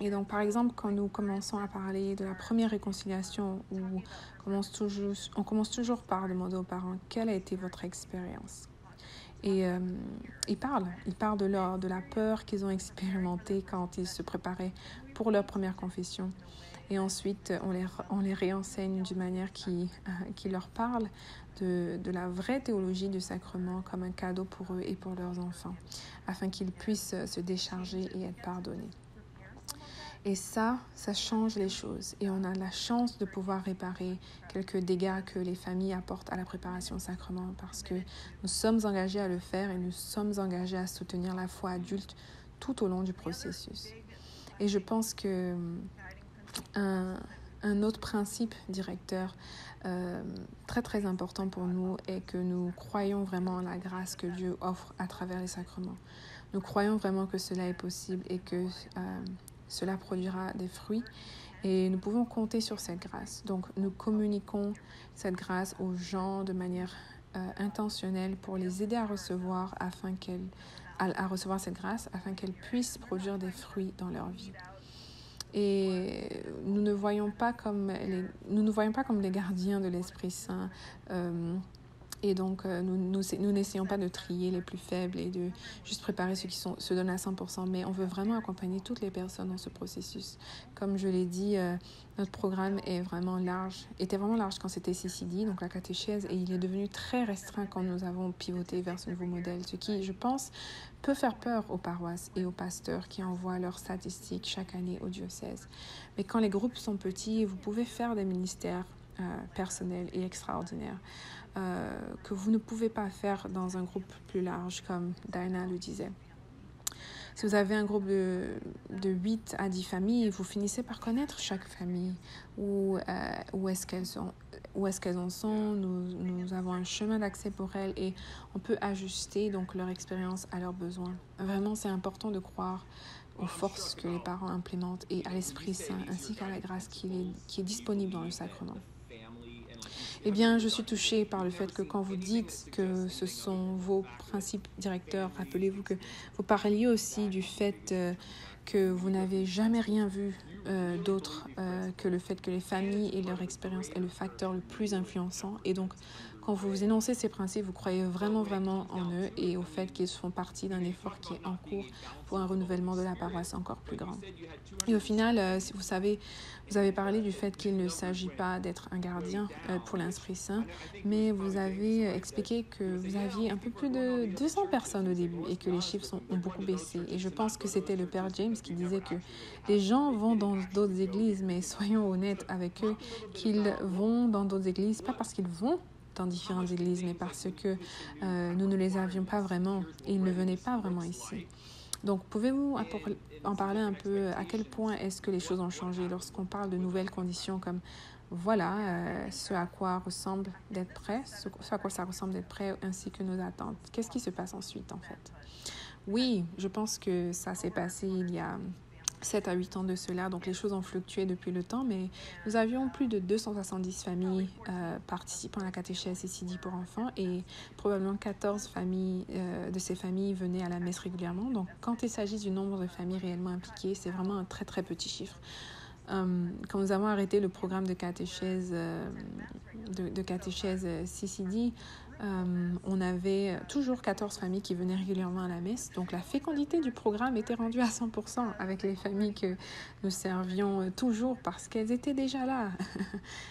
Et donc, par exemple, quand nous commençons à parler de la première réconciliation, on commence toujours par demander aux parents quelle a été votre expérience. Et ils parlent de la peur qu'ils ont expérimentée quand ils se préparaient pour leur première confession. Et ensuite, on les réenseigne d'une manière qui leur parle de la vraie théologie du sacrement comme un cadeau pour eux et pour leurs enfants, afin qu'ils puissent se décharger et être pardonnés. Et ça change les choses. Et on a la chance de pouvoir réparer quelques dégâts que les familles apportent à la préparation au sacrement parce que nous sommes engagés à le faire et nous sommes engagés à soutenir la foi adulte tout au long du processus. Et je pense que un autre principe directeur très très important pour nous est que nous croyons vraiment en la grâce que Dieu offre à travers les sacrements. Nous croyons vraiment que cela est possible et que cela produira des fruits et nous pouvons compter sur cette grâce. Donc nous communiquons cette grâce aux gens de manière intentionnelle pour les aider à recevoir cette grâce afin qu'elles puissent produire des fruits dans leur vie. Et nous ne voyons pas comme les gardiens de l'Esprit Saint. Et donc, nous n'essayons pas de trier les plus faibles et de juste préparer ceux qui se donnent à 100%, mais on veut vraiment accompagner toutes les personnes dans ce processus. Comme je l'ai dit, notre programme était vraiment large quand c'était CCD, donc la catéchèse, et il est devenu très restreint quand nous avons pivoté vers ce nouveau modèle, ce qui, je pense, peut faire peur aux paroisses et aux pasteurs qui envoient leurs statistiques chaque année au diocèse. Mais quand les groupes sont petits, vous pouvez faire des ministères personnels et extraordinaires. Que vous ne pouvez pas faire dans un groupe plus large, comme Diana le disait. Si vous avez un groupe de 8 à 10 familles, vous finissez par connaître chaque famille, où est-ce qu'elles en sont. Nous avons un chemin d'accès pour elles et on peut ajuster donc leur expérience à leurs besoins. Vraiment, c'est important de croire aux forces que les parents implémentent et à l'Esprit Saint, ainsi qu'à la grâce qui est disponible dans le sacrement. Eh bien, je suis touchée par le fait que quand vous dites que ce sont vos principes directeurs, rappelez-vous que vous parliez aussi du fait que vous n'avez jamais rien vu d'autre que le fait que les familles et leur expérience est le facteur le plus influençant. Et donc, quand vous énoncez ces principes, vous croyez vraiment, vraiment en eux et au fait qu'ils font partie d'un effort qui est en cours pour un renouvellement de la paroisse encore plus grand. Et au final, si vous avez parlé du fait qu'il ne s'agit pas d'être un gardien pour l'Esprit Saint, mais vous avez expliqué que vous aviez un peu plus de 200 personnes au début et que les chiffres ont beaucoup baissé. Et je pense que c'était le Père James qui disait que les gens vont dans d'autres églises, mais soyons honnêtes avec eux, qu'ils vont dans d'autres églises, pas parce qu'ils vont dans différentes églises, mais parce que nous ne les avions pas vraiment et ils ne venaient pas vraiment ici. Donc, pouvez-vous en parler un peu à quel point est-ce que les choses ont changé lorsqu'on parle de nouvelles conditions comme ce à quoi ressemble d'être prêt, ce à quoi ça ressemble d'être prêt ainsi que nos attentes. Qu'est-ce qui se passe ensuite en fait? Oui, je pense que ça s'est passé il y a 7 à 8 ans de cela, donc les choses ont fluctué depuis le temps, mais nous avions plus de 270 familles participant à la catéchèse CCD pour enfants et probablement 14 familles de ces familles venaient à la messe régulièrement. Donc quand il s'agit du nombre de familles réellement impliquées, c'est vraiment un très très petit chiffre. Quand nous avons arrêté le programme de catéchèse CCD, on avait toujours 14 familles qui venaient régulièrement à la messe. Donc, la fécondité du programme était rendue à 100% avec les familles que nous servions toujours parce qu'elles étaient déjà là.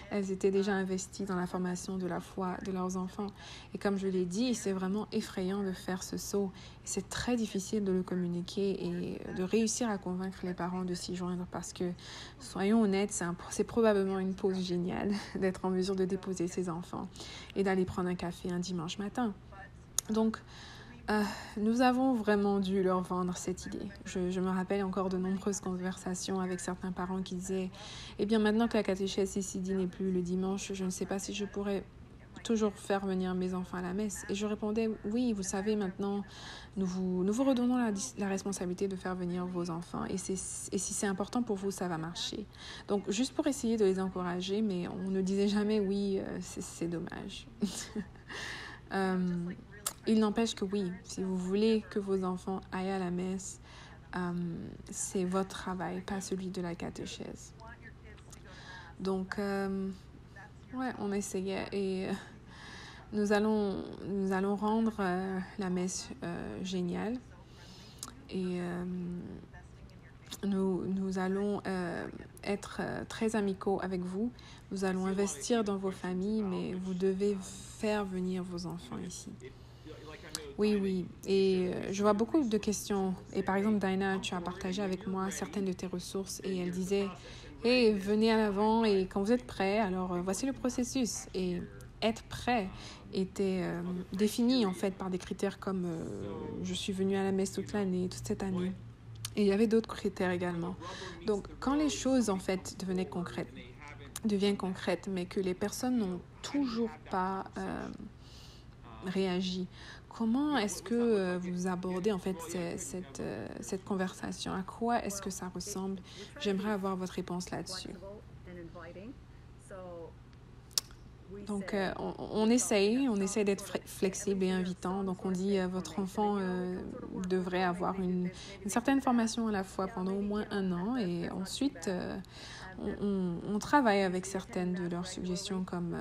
Elles étaient déjà investies dans la formation de la foi de leurs enfants. Et comme je l'ai dit, c'est vraiment effrayant de faire ce saut. C'est très difficile de le communiquer et de réussir à convaincre les parents de s'y joindre parce que, soyons honnêtes, c'est probablement une pause géniale d'être en mesure de déposer ses enfants et d'aller prendre un café un dimanche matin. Donc, nous avons vraiment dû leur vendre cette idée. Je me rappelle encore de nombreuses conversations avec certains parents qui disaient « Eh bien, maintenant que la catéchèse ici n'est plus le dimanche, je ne sais pas si je pourrais toujours faire venir mes enfants à la messe. » Et je répondais « Oui, vous savez, maintenant, nous vous redonnons la responsabilité de faire venir vos enfants. Et si c'est important pour vous, ça va marcher. » Donc, juste pour essayer de les encourager, mais on ne disait jamais « Oui, c'est dommage. » Il n'empêche que oui, si vous voulez que vos enfants aillent à la messe, c'est votre travail, pas celui de la catéchèse. Donc, on essayait et nous allons rendre la messe géniale et nous allons être très amicaux avec vous. Nous allons investir dans vos familles, mais vous devez faire venir vos enfants ici. Oui. Et je vois beaucoup de questions. Et par exemple, Dinah, tu as partagé avec moi certaines de tes ressources et elle disait « Hey, venez à l'avant et quand vous êtes prêts, alors voici le processus. » Et être prêt était défini en fait par des critères comme je suis venue à la messe toute cette année. Et il y avait d'autres critères également. Donc, quand les choses en fait deviennent concrètes, mais que les personnes n'ont toujours pas réagi, comment est-ce que vous abordez en fait cette conversation? À quoi est-ce que ça ressemble? J'aimerais avoir votre réponse là-dessus. Donc, on essaye d'être flexible et invitant. Donc, on dit votre enfant devrait avoir une certaine formation à la fois pendant au moins 1 an. Et ensuite, on travaille avec certaines de leurs suggestions comme,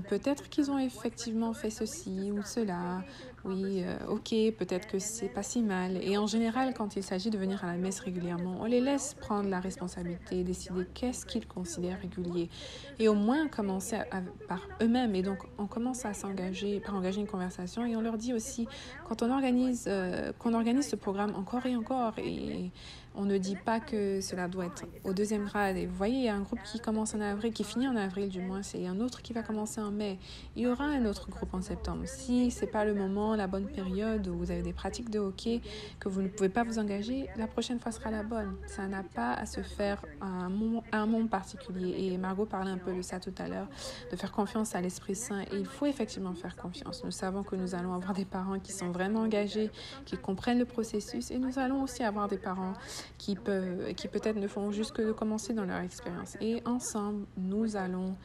peut-être qu'ils ont effectivement fait ceci ou cela. Oui, ok, peut-être que c'est pas si mal. Et en général, quand il s'agit de venir à la messe régulièrement, on les laisse prendre la responsabilité et décider qu'est-ce qu'ils considèrent régulier. Et au moins commencer par eux-mêmes. Et donc, on commence à engager une conversation et on leur dit aussi, qu'on organise ce programme encore et encore. Et on ne dit pas que cela doit être au 2e grade. Et vous voyez, il y a un groupe qui commence en avril, qui finit en avril du moins, c'est un autre qui va commencer en mai. Il y aura un autre groupe en septembre. Si ce n'est pas le moment, la bonne période, où vous avez des pratiques de hockey, que vous ne pouvez pas vous engager, la prochaine fois sera la bonne. Ça n'a pas à se faire à un moment particulier. Et Margot parlait un peu de ça tout à l'heure, de faire confiance à l'Esprit Saint. Et il faut effectivement faire confiance. Nous savons que nous allons avoir des parents qui sont vraiment engagés, qui comprennent le processus. Et nous allons aussi avoir des parents qui peut-être ne font juste que de commencer dans leur expérience. Et ensemble, nous allons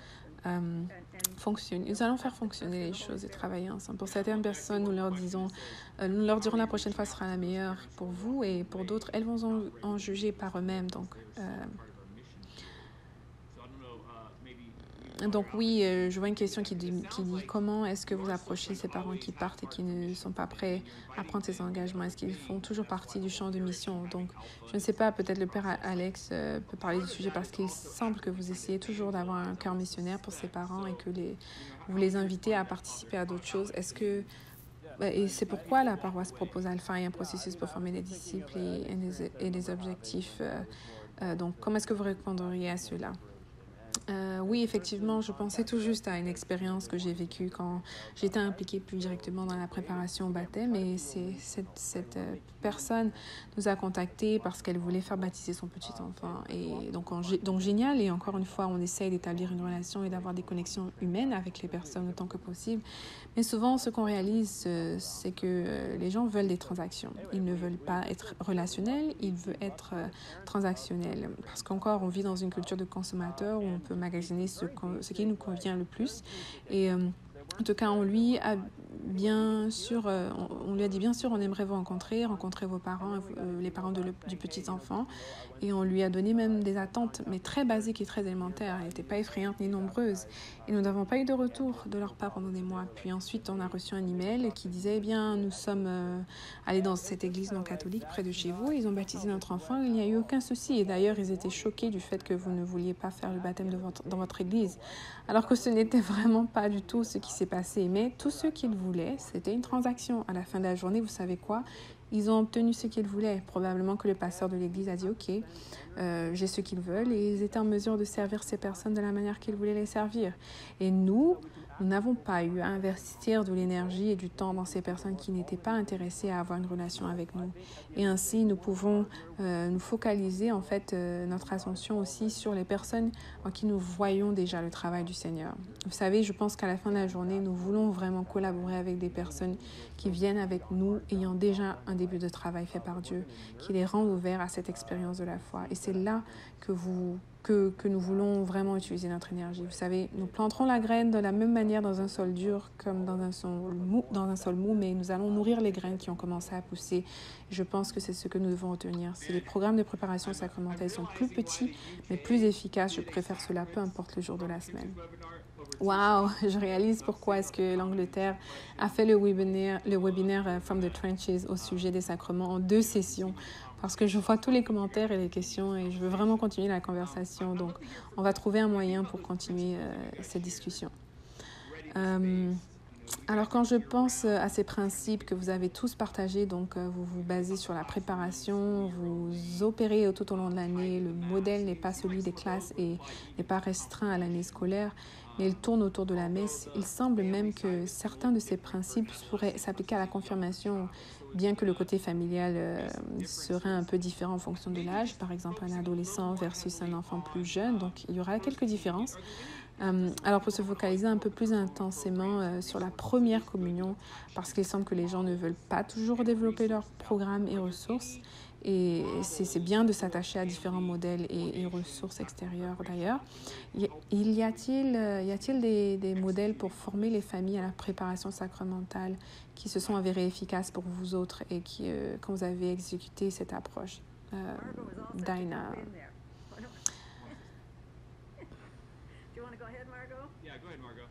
faire fonctionner les choses et travailler ensemble. Pour certaines personnes, nous leur dirons la prochaine fois sera la meilleure pour vous, et pour d'autres, elles vont en juger par eux-mêmes. Donc oui, je vois une question qui dit comment est-ce que vous approchez ces parents qui partent et qui ne sont pas prêts à prendre ces engagements? Est-ce qu'ils font toujours partie du champ de mission? Donc, je ne sais pas, peut-être le père Alex peut parler du sujet parce qu'il semble que vous essayez toujours d'avoir un cœur missionnaire pour ces parents et que vous les invitez à participer à d'autres choses. Et c'est pourquoi la paroisse propose Alpha et un processus pour former des disciples et des objectifs. Donc, comment est-ce que vous répondriez à cela? Oui, effectivement, je pensais tout juste à une expérience que j'ai vécue quand j'étais impliquée plus directement dans la préparation au baptême, et cette personne nous a contactés parce qu'elle voulait faire baptiser son petit enfant. Et donc génial, et encore une fois, on essaye d'établir une relation et d'avoir des connexions humaines avec les personnes autant que possible. Mais souvent, ce qu'on réalise, c'est que les gens veulent des transactions. Ils ne veulent pas être relationnels, ils veulent être transactionnels. Parce qu'encore, on vit dans une culture de consommateur où on peut magasiner ce qui nous convient le plus. Et en tout cas, on lui a bien sûr, on lui a dit bien sûr, on aimerait vous rencontrer vos parents, les parents du petit enfant. Et on lui a donné même des attentes, mais très basiques et très élémentaires. Elle n'était pas effrayante ni nombreuse. Et nous n'avons pas eu de retour de leur part pendant des mois. Puis ensuite, on a reçu un email qui disait, eh bien, nous sommes allés dans cette église non catholique près de chez vous. Ils ont baptisé notre enfant. Il n'y a eu aucun souci. Et d'ailleurs, ils étaient choqués du fait que vous ne vouliez pas faire le baptême dans votre église. Alors que ce n'était vraiment pas du tout ce qui s'est passé. Mais tout ce qu'ils voulaient, c'était une transaction. À la fin de la journée, vous savez quoi ? Ils ont obtenu ce qu'ils voulaient. Probablement que le pasteur de l'église a dit « Ok, j'ai ce qu'ils veulent » et ils étaient en mesure de servir ces personnes de la manière qu'ils voulaient les servir. Et nous n'avons pas eu à investir de l'énergie et du temps dans ces personnes qui n'étaient pas intéressées à avoir une relation avec nous. Et ainsi, nous pouvons nous focaliser en fait notre attention aussi sur les personnes en qui nous voyons déjà le travail du Seigneur. Vous savez, je pense qu'à la fin de la journée, nous voulons vraiment collaborer avec des personnes qui viennent avec nous ayant déjà un début de travail fait par Dieu, qui les rend ouverts à cette expérience de la foi. Et c'est là que nous voulons vraiment utiliser notre énergie. Vous savez, nous planterons la graine de la même manière dans un sol dur comme dans un sol mou, mais nous allons nourrir les graines qui ont commencé à pousser. Je pense que c'est ce que nous devons retenir. Si les programmes de préparation sacramentelle sont plus petits, mais plus efficaces, je préfère cela, peu importe le jour de la semaine. Wow, je réalise pourquoi est-ce que l'Angleterre a fait le webinaire From the Trenches au sujet des sacrements en 2 sessions. Parce que je vois tous les commentaires et les questions et je veux vraiment continuer la conversation. Donc, on va trouver un moyen pour continuer cette discussion. Alors, quand je pense à ces principes que vous avez tous partagés, donc vous vous basez sur la préparation, vous opérez tout au long de l'année, le modèle n'est pas celui des classes et n'est pas restreint à l'année scolaire, mais il tourne autour de la messe. Il semble même que certains de ces principes pourraient s'appliquer à la confirmation, bien que le côté familial serait un peu différent en fonction de l'âge. Par exemple, un adolescent versus un enfant plus jeune, donc il y aura quelques différences. Alors pour se focaliser un peu plus intensément sur la première communion, parce qu'il semble que les gens ne veulent pas toujours développer leur programme et ressources, et c'est bien de s'attacher à différents modèles et ressources extérieures d'ailleurs. Y a-t-il des modèles pour former les familles à la préparation sacramentale qui se sont avérés efficaces pour vous autres et quand vous avez exécuté cette approche? Dinah.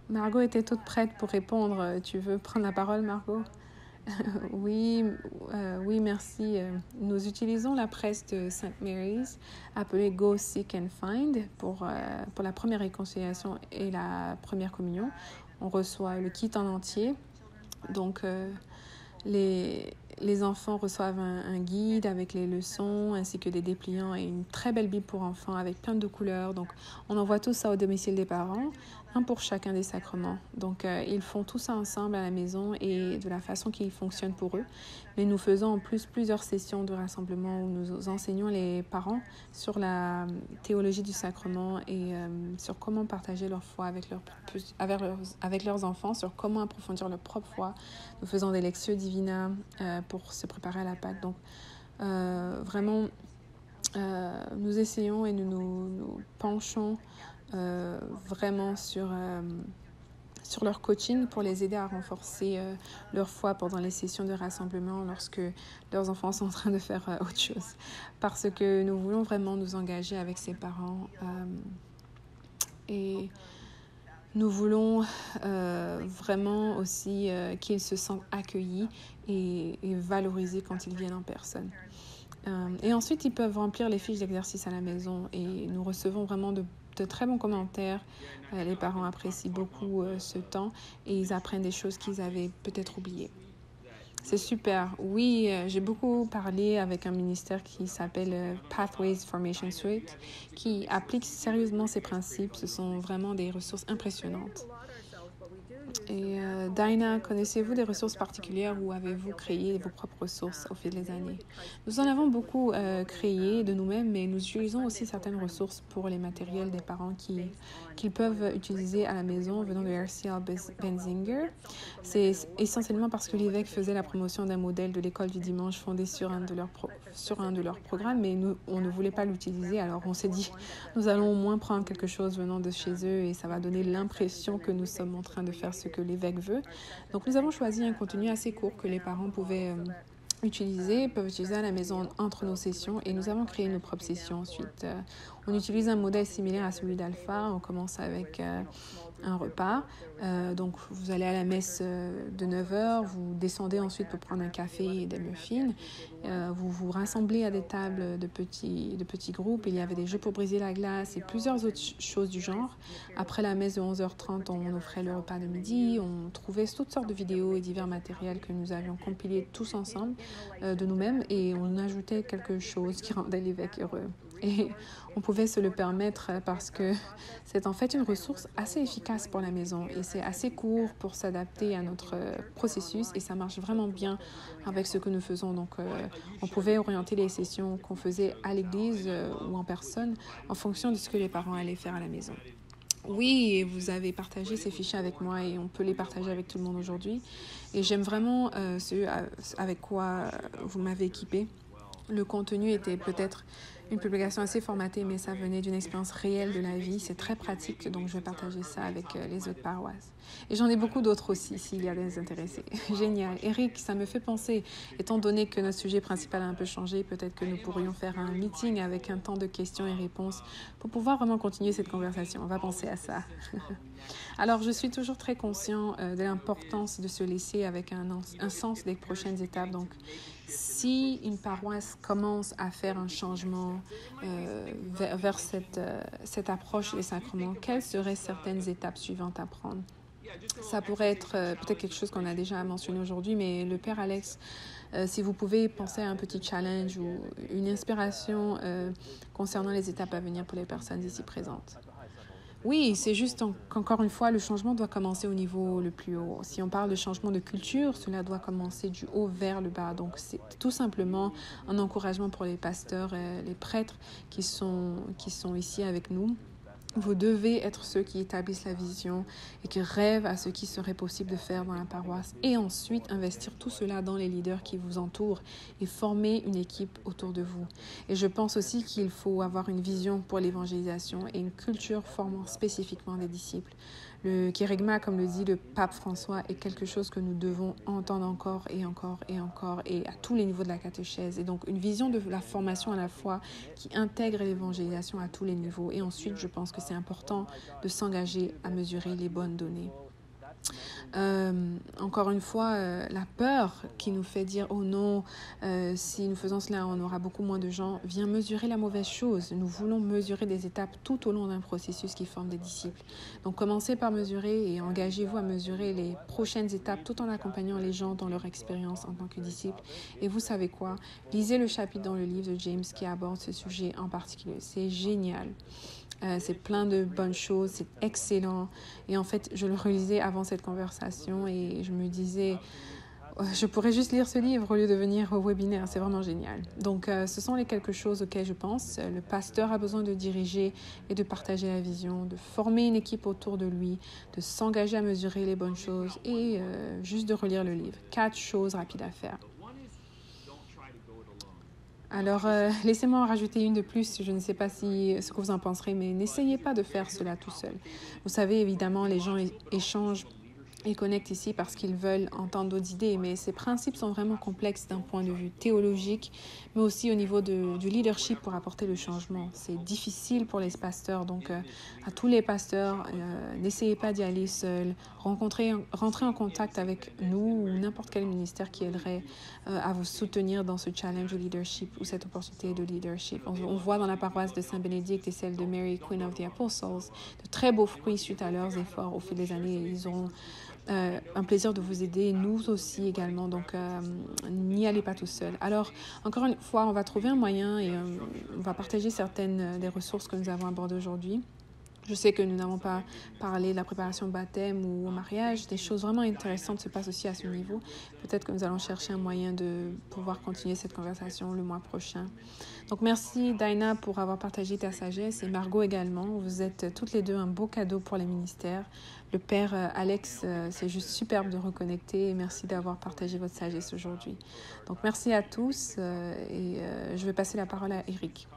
Margot était toute prête pour répondre. Tu veux prendre la parole, Margot? Oui, merci. Nous utilisons la presse de St. Mary's appelée Go Seek and Find pour la première réconciliation et la première communion. On reçoit le kit en entier. Donc, les enfants reçoivent un guide avec les leçons ainsi que des dépliants et une très belle Bible pour enfants avec plein de couleurs. Donc, on envoie tout ça au domicile des parents, un pour chacun des sacrements. Donc, ils font tout ça ensemble à la maison et de la façon qui fonctionne pour eux. Mais nous faisons en plus plusieurs sessions de rassemblement où nous enseignons les parents sur la théologie du sacrement et sur comment partager leur foi avec leurs enfants, sur comment approfondir leur propre foi. Nous faisons des lectio divina pour se préparer à la Pâque. Donc, vraiment, nous essayons et nous penchons vraiment sur leur coaching pour les aider à renforcer leur foi pendant les sessions de rassemblement lorsque leurs enfants sont en train de faire autre chose. Parce que nous voulons vraiment nous engager avec ces parents et nous voulons vraiment aussi qu'ils se sentent accueillis et valorisés quand ils viennent en personne. Et ensuite, ils peuvent remplir les fiches d'exercice à la maison et nous recevons vraiment de très bons commentaires. Les parents apprécient beaucoup ce temps et ils apprennent des choses qu'ils avaient peut-être oubliées. C'est super. Oui, j'ai beaucoup parlé avec un ministère qui s'appelle Pathways Formation Suite, qui applique sérieusement ces principes. Ce sont vraiment des ressources impressionnantes. Et Dinah, connaissez-vous des ressources particulières ou avez-vous créé vos propres ressources au fil des années? Nous en avons beaucoup créé de nous-mêmes, mais nous utilisons aussi certaines ressources pour les matériels des parents qu'ils peuvent utiliser à la maison venant de RCL Benzinger. C'est essentiellement parce que l'évêque faisait la promotion d'un modèle de l'école du dimanche fondé sur un de leurs programmes, mais on ne voulait pas l'utiliser, alors on s'est dit, nous allons au moins prendre quelque chose venant de chez eux et ça va donner l'impression que nous sommes en train de faire ce que l'évêque veut. Donc nous avons choisi un contenu assez court que les parents peuvent utiliser à la maison entre nos sessions et nous avons créé nos propres sessions ensuite. On utilise un modèle similaire à celui d'Alpha. On commence avec un repas. Donc, vous allez à la messe de 9h, vous descendez ensuite pour prendre un café et des muffins. Vous vous rassemblez à des tables de petits groupes. Il y avait des jeux pour briser la glace et plusieurs autres choses du genre. Après la messe de 11h30, on offrait le repas de midi. On trouvait toutes sortes de vidéos et divers matériels que nous avions compilés tous ensemble de nous-mêmes et on ajoutait quelque chose qui rendait l'évêque heureux. Et on pouvait se le permettre parce que c'est en fait une ressource assez efficace pour la maison et c'est assez court pour s'adapter à notre processus et ça marche vraiment bien avec ce que nous faisons. Donc, on pouvait orienter les sessions qu'on faisait à l'église ou en personne en fonction de ce que les parents allaient faire à la maison. Oui, et vous avez partagé ces fichiers avec moi et on peut les partager avec tout le monde aujourd'hui. Et j'aime vraiment ce avec quoi vous m'avez équipé. Le contenu était peut-être une publication assez formatée, mais ça venait d'une expérience réelle de la vie. C'est très pratique, donc je vais partager ça avec les autres paroisses. Et j'en ai beaucoup d'autres aussi, s'il y a des intéressés. Génial. Eric, ça me fait penser, étant donné que notre sujet principal a un peu changé, peut-être que nous pourrions faire un meeting avec un temps de questions et réponses pour pouvoir vraiment continuer cette conversation. On va penser à ça. Alors, je suis toujours très conscient de l'importance de se laisser avec un sens des prochaines étapes. Donc, si une paroisse commence à faire un changement vers cette approche des sacrements, quelles seraient certaines étapes suivantes à prendre? Ça pourrait être peut-être quelque chose qu'on a déjà mentionné aujourd'hui, mais le Père Alex, si vous pouvez penser à un petit challenge ou une inspiration concernant les étapes à venir pour les personnes ici présentes. Oui, c'est juste qu'encore une fois, le changement doit commencer au niveau le plus haut. Si on parle de changement de culture, cela doit commencer du haut vers le bas. Donc, c'est tout simplement un encouragement pour les pasteurs, les prêtres qui sont ici avec nous. Vous devez être ceux qui établissent la vision et qui rêvent à ce qui serait possible de faire dans la paroisse et ensuite investir tout cela dans les leaders qui vous entourent et former une équipe autour de vous. Et je pense aussi qu'il faut avoir une vision pour l'évangélisation et une culture formant spécifiquement des disciples. Le kérigma, comme le dit le pape François, est quelque chose que nous devons entendre encore et encore et encore et à tous les niveaux de la catéchèse. Et donc une vision de la formation à la foi qui intègre l'évangélisation à tous les niveaux. Et ensuite, je pense que c'est important de s'engager à mesurer les bonnes données. Encore une fois, la peur qui nous fait dire « Oh non, si nous faisons cela, on aura beaucoup moins de gens » vient mesurer la mauvaise chose. Nous voulons mesurer des étapes tout au long d'un processus qui forme des disciples. Donc, commencez par mesurer et engagez-vous à mesurer les prochaines étapes tout en accompagnant les gens dans leur expérience en tant que disciples. Et vous savez quoi? Lisez le chapitre dans le livre de James qui aborde ce sujet en particulier. C'est génial. C'est plein de bonnes choses, c'est excellent. Et en fait, je le relisais avant cette conversation et je me disais, je pourrais juste lire ce livre au lieu de venir au webinaire. C'est vraiment génial. Donc, ce sont les quelques choses auxquelles je pense. Le pasteur a besoin de diriger et de partager la vision, de former une équipe autour de lui, de s'engager à mesurer les bonnes choses et juste de relire le livre. 4 choses rapides à faire. Alors, laissez-moi en rajouter une de plus. Je ne sais pas ce que vous en penserez, mais n'essayez pas de faire cela tout seul. Vous savez, évidemment, les gens échangent et connectent ici parce qu'ils veulent entendre d'autres idées, mais ces principes sont vraiment complexes d'un point de vue théologique, mais aussi au niveau du leadership pour apporter le changement. C'est difficile pour les pasteurs, donc à tous les pasteurs, n'essayez pas d'y aller seul. Rentrez en contact avec nous ou n'importe quel ministère qui aiderait à vous soutenir dans ce challenge de leadership ou cette opportunité de leadership. On voit dans la paroisse de Saint-Bénédicte et celle de Mary, Queen of the Apostles, de très beaux fruits suite à leurs efforts au fil des années. Ils ont un plaisir de vous aider, nous aussi également, donc n'y allez pas tout seul. Alors, encore une fois, on va trouver un moyen et on va partager certaines des ressources que nous avons abordées aujourd'hui. Je sais que nous n'avons pas parlé de la préparation au baptême ou au mariage. Des choses vraiment intéressantes se passent aussi à ce niveau. Peut-être que nous allons chercher un moyen de pouvoir continuer cette conversation le mois prochain. Donc, merci Dinah pour avoir partagé ta sagesse et Margot également. Vous êtes toutes les deux un beau cadeau pour les ministères. Le père Alex, c'est juste superbe de reconnecter et merci d'avoir partagé votre sagesse aujourd'hui. Donc, merci à tous et je vais passer la parole à Eric.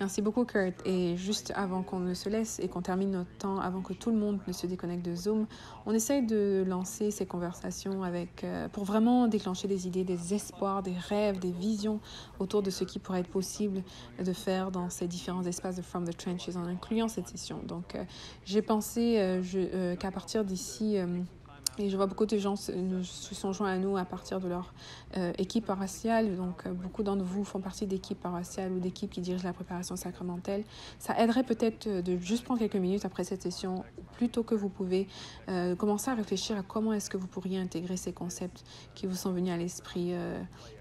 Merci beaucoup, Kurt. Et juste avant qu'on ne se laisse et qu'on termine notre temps, avant que tout le monde ne se déconnecte de Zoom, on essaye de lancer ces conversations pour vraiment déclencher des idées, des espoirs, des rêves, des visions autour de ce qui pourrait être possible de faire dans ces différents espaces de From the Trenches, en incluant cette session. Donc, j'ai pensé qu'à partir d'ici... Et je vois beaucoup de gens se sont joints à nous à partir de leur équipe paroissiale. Donc, beaucoup d'entre vous font partie d'équipes paroissiales ou d'équipes qui dirigent la préparation sacramentelle. Ça aiderait peut-être de juste prendre quelques minutes après cette session, plus tôt que vous pouvez, commencer à réfléchir à comment est-ce que vous pourriez intégrer ces concepts qui vous sont venus à l'esprit.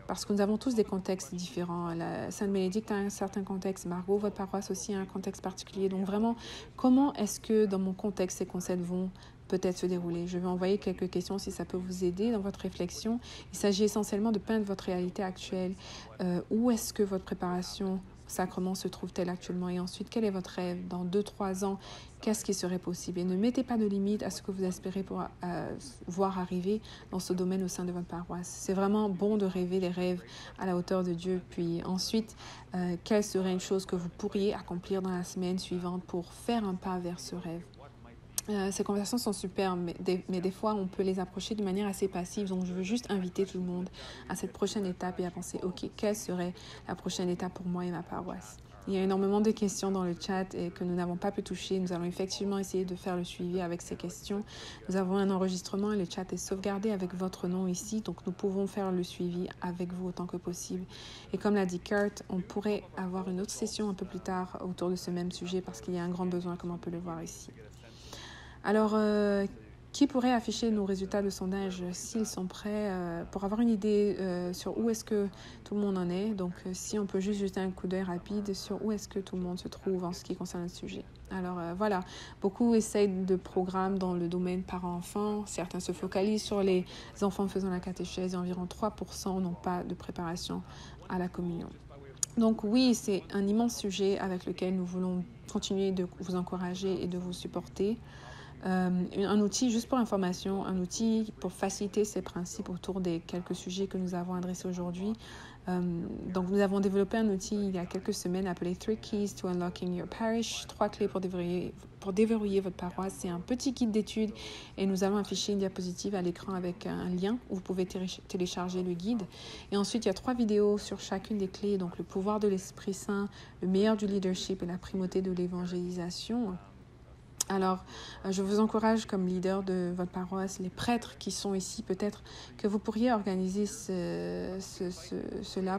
Parce que nous avons tous des contextes différents. La Sainte-Bénédicte a un certain contexte, Margot, votre paroisse aussi a un contexte particulier. Donc, vraiment, comment est-ce que dans mon contexte, ces concepts vont peut-être se dérouler. Je vais envoyer quelques questions si ça peut vous aider dans votre réflexion. Il s'agit essentiellement de peindre votre réalité actuelle. Où est-ce que votre préparation sacrement se trouve-t-elle actuellement? Et ensuite, quel est votre rêve? Dans 2-3 ans, qu'est-ce qui serait possible? Et ne mettez pas de limite à ce que vous espérez pour voir arriver dans ce domaine au sein de votre paroisse. C'est vraiment bon de rêver les rêves à la hauteur de Dieu. Puis ensuite, quelle serait une chose que vous pourriez accomplir dans la semaine suivante pour faire un pas vers ce rêve? Ces conversations sont super, mais des fois, on peut les approcher d'une manière assez passive. Donc, je veux juste inviter tout le monde à cette prochaine étape et à penser, OK, quelle serait la prochaine étape pour moi et ma paroisse? Il y a énormément de questions dans le chat et que nous n'avons pas pu toucher. Nous allons effectivement essayer de faire le suivi avec ces questions. Nous avons un enregistrement et le chat est sauvegardé avec votre nom ici. Donc, nous pouvons faire le suivi avec vous autant que possible. Et comme l'a dit Kurt, on pourrait avoir une autre session un peu plus tard autour de ce même sujet parce qu'il y a un grand besoin, comme on peut le voir ici. Alors, qui pourrait afficher nos résultats de sondage s'ils sont prêts pour avoir une idée sur où est-ce que tout le monde en est? Donc, si on peut juste jeter un coup d'œil rapide sur où est-ce que tout le monde se trouve en ce qui concerne le sujet. Alors, voilà, beaucoup essayent de programmes dans le domaine parents-enfants. Certains se focalisent sur les enfants faisant la catéchèse et environ 3% n'ont pas de préparation à la communion. Donc oui, c'est un immense sujet avec lequel nous voulons continuer de vous encourager et de vous supporter. Un outil, juste pour information, un outil pour faciliter ces principes autour des quelques sujets que nous avons adressés aujourd'hui. Donc, nous avons développé un outil il y a quelques semaines appelé 3 Keys to Unlocking Your Parish, 3 clés pour déverrouiller votre paroisse. C'est un petit kit d'études et nous allons afficher une diapositive à l'écran avec un lien où vous pouvez télécharger le guide. Et ensuite, il y a 3 vidéos sur chacune des clés, donc le pouvoir de l'Esprit Saint, le meilleur du leadership et la primauté de l'évangélisation. Alors, je vous encourage comme leader de votre paroisse, les prêtres qui sont ici, peut-être que vous pourriez organiser cela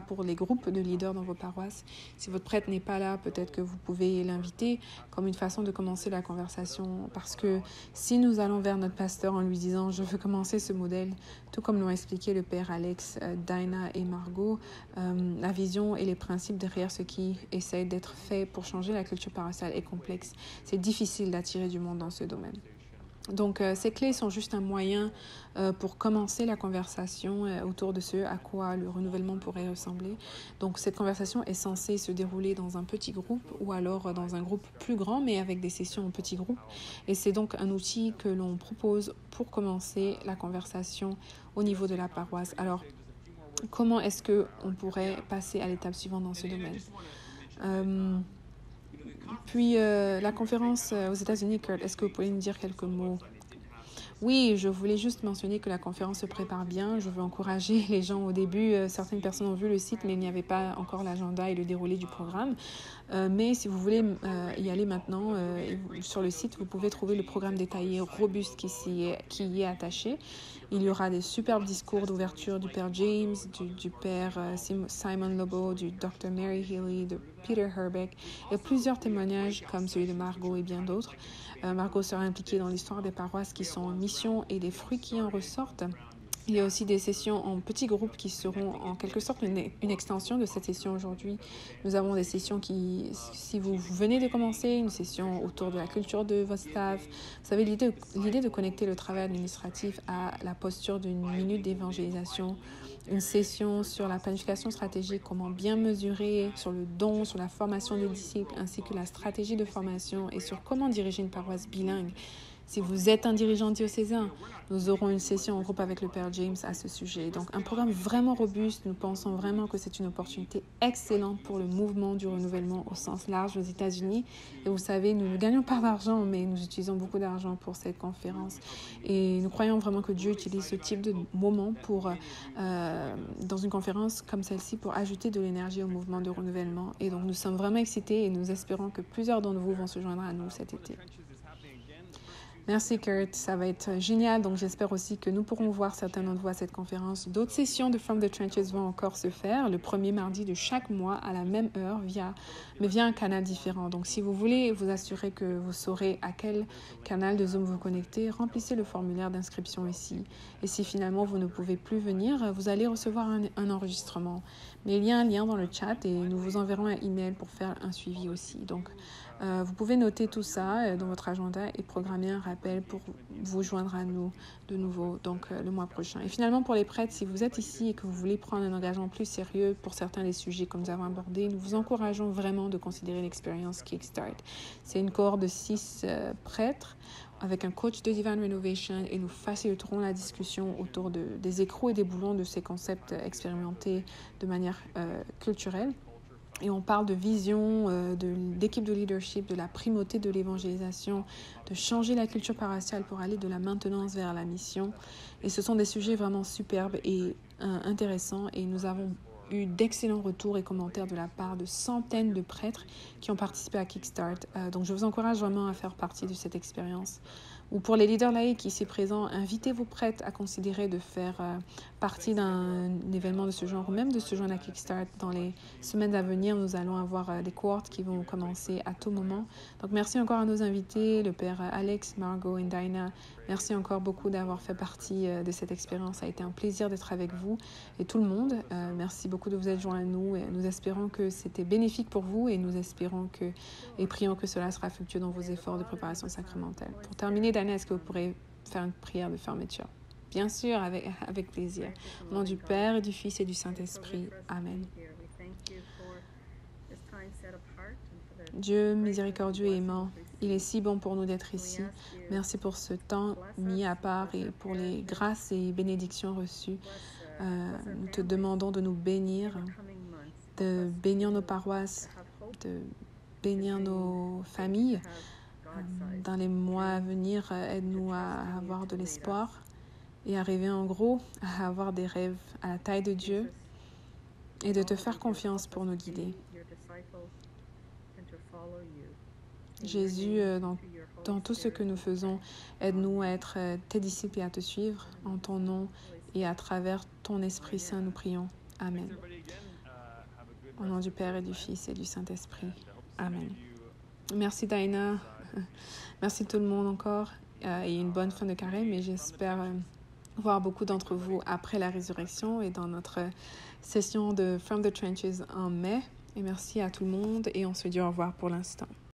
pour les groupes de leaders dans vos paroisses. Si votre prêtre n'est pas là, peut-être que vous pouvez l'inviter comme une façon de commencer la conversation. Parce que si nous allons vers notre pasteur en lui disant « Je veux commencer ce modèle », tout comme l'ont expliqué le père Alex, Dinah et Margot, la vision et les principes derrière ce qui essaie d'être fait pour changer la culture paroissiale est complexe. C'est difficile d'attirer du monde dans ce domaine. Donc, ces clés sont juste un moyen pour commencer la conversation autour de ce à quoi le renouvellement pourrait ressembler. Donc, cette conversation est censée se dérouler dans un petit groupe ou alors dans un groupe plus grand, mais avec des sessions en petits groupes. Et c'est donc un outil que l'on propose pour commencer la conversation au niveau de la paroisse. Alors, comment est-ce qu'on pourrait passer à l'étape suivante dans ce domaine? Puis, la conférence aux États-Unis, Kurt, est-ce que vous pouvez me dire quelques mots? Oui, je voulais juste mentionner que la conférence se prépare bien. Je veux encourager les gens au début. Certaines personnes ont vu le site, mais il n'y avait pas encore l'agenda et le déroulé du programme. Mais si vous voulez y aller maintenant, sur le site, vous pouvez trouver le programme détaillé robuste qui y est attaché. Il y aura des superbes discours d'ouverture du père James, du père Simon Lobo, du Dr. Mary Healy, de Peter Herbeck et plusieurs témoignages comme celui de Margot et bien d'autres. Margot sera impliquée dans l'histoire des paroisses qui sont en mission et des fruits qui en ressortent. Il y a aussi des sessions en petits groupes qui seront en quelque sorte une extension de cette session aujourd'hui. Nous avons des sessions qui, si vous venez de commencer, une session autour de la culture de votre staff. Vous savez, l'idée de connecter le travail administratif à la posture d'une minute d'évangélisation, une session sur la planification stratégique, comment bien mesurer, sur le don, sur la formation des disciples, ainsi que la stratégie de formation et sur comment diriger une paroisse bilingue. Si vous êtes un dirigeant diocésain, nous aurons une session en groupe avec le Père James à ce sujet. Donc, un programme vraiment robuste. Nous pensons vraiment que c'est une opportunité excellente pour le mouvement du renouvellement au sens large aux États-Unis. Et vous savez, nous ne gagnons pas d'argent, mais nous utilisons beaucoup d'argent pour cette conférence. Et nous croyons vraiment que Dieu utilise ce type de moment pour, dans une conférence comme celle-ci pour ajouter de l'énergie au mouvement de renouvellement. Et donc, nous sommes vraiment excités et nous espérons que plusieurs d'entre vous vont se joindre à nous cet été. Merci Kurt, ça va être génial. Donc j'espère aussi que nous pourrons voir certains d'entre vous à cette conférence. D'autres sessions de From the Trenches vont encore se faire le premier mardi de chaque mois à la même heure via un canal différent. Donc si vous voulez vous assurer que vous saurez à quel canal de Zoom vous connectez, remplissez le formulaire d'inscription ici. Et si finalement vous ne pouvez plus venir, vous allez recevoir un enregistrement. Mais il y a un lien dans le chat et nous vous enverrons un email pour faire un suivi aussi. Donc vous pouvez noter tout ça dans votre agenda et programmer un rappel pour vous joindre à nous de nouveau le mois prochain. Et finalement, pour les prêtres, si vous êtes ici et que vous voulez prendre un engagement plus sérieux pour certains des sujets que nous avons abordés, nous vous encourageons vraiment de considérer l'expérience Kickstart. C'est une cohorte de 6 prêtres avec un coach de Divine Renovation et nous faciliterons la discussion autour des écrous et des boulons de ces concepts expérimentés de manière culturelle. Et on parle de vision, d'équipe de leadership, de la primauté de l'évangélisation, de changer la culture paroissiale pour aller de la maintenance vers la mission. Et ce sont des sujets vraiment superbes et intéressants. Et nous avons eu d'excellents retours et commentaires de la part de centaines de prêtres qui ont participé à Kickstart. Donc je vous encourage vraiment à faire partie de cette expérience. Ou pour les leaders laïcs ici présents, invitez vos prêtres à considérer de faire partie d'un événement de ce genre, ou même de se joindre à Kickstart. Dans les semaines à venir, nous allons avoir des cohortes qui vont commencer à tout moment. Donc merci encore à nos invités, le père Alex, Margot et Dinah. Merci encore beaucoup d'avoir fait partie de cette expérience. Ça a été un plaisir d'être avec vous et tout le monde. Merci beaucoup de vous être joints à nous. Et nous espérons que c'était bénéfique pour vous et nous espérons et prions que cela sera fructueux dans vos efforts de préparation sacramentelle. Pour terminer, Dana, est-ce que vous pourrez faire une prière de fermeture? Bien sûr, avec plaisir. Au nom du Père, et du Fils et du Saint-Esprit. Amen. Dieu miséricordieux et aimant, il est si bon pour nous d'être ici. Merci pour ce temps mis à part et pour les grâces et bénédictions reçues. Nous te demandons de nous bénir, de bénir nos paroisses, de bénir nos familles. Dans les mois à venir, aide-nous à avoir de l'espoir et arriver en gros à avoir des rêves à la taille de Dieu et de te faire confiance pour nous guider. Jésus, dans tout ce que nous faisons, aide-nous à être tes disciples et à te suivre en ton nom et à travers ton Esprit Saint, nous prions. Amen. Au nom du Père et du Fils et du Saint-Esprit. Amen. Merci Dinah. Merci tout le monde encore et une bonne fin de carême et j'espère voir beaucoup d'entre vous après la résurrection et dans notre session de From the Trenches en mai. Et merci à tout le monde et on se dit au revoir pour l'instant.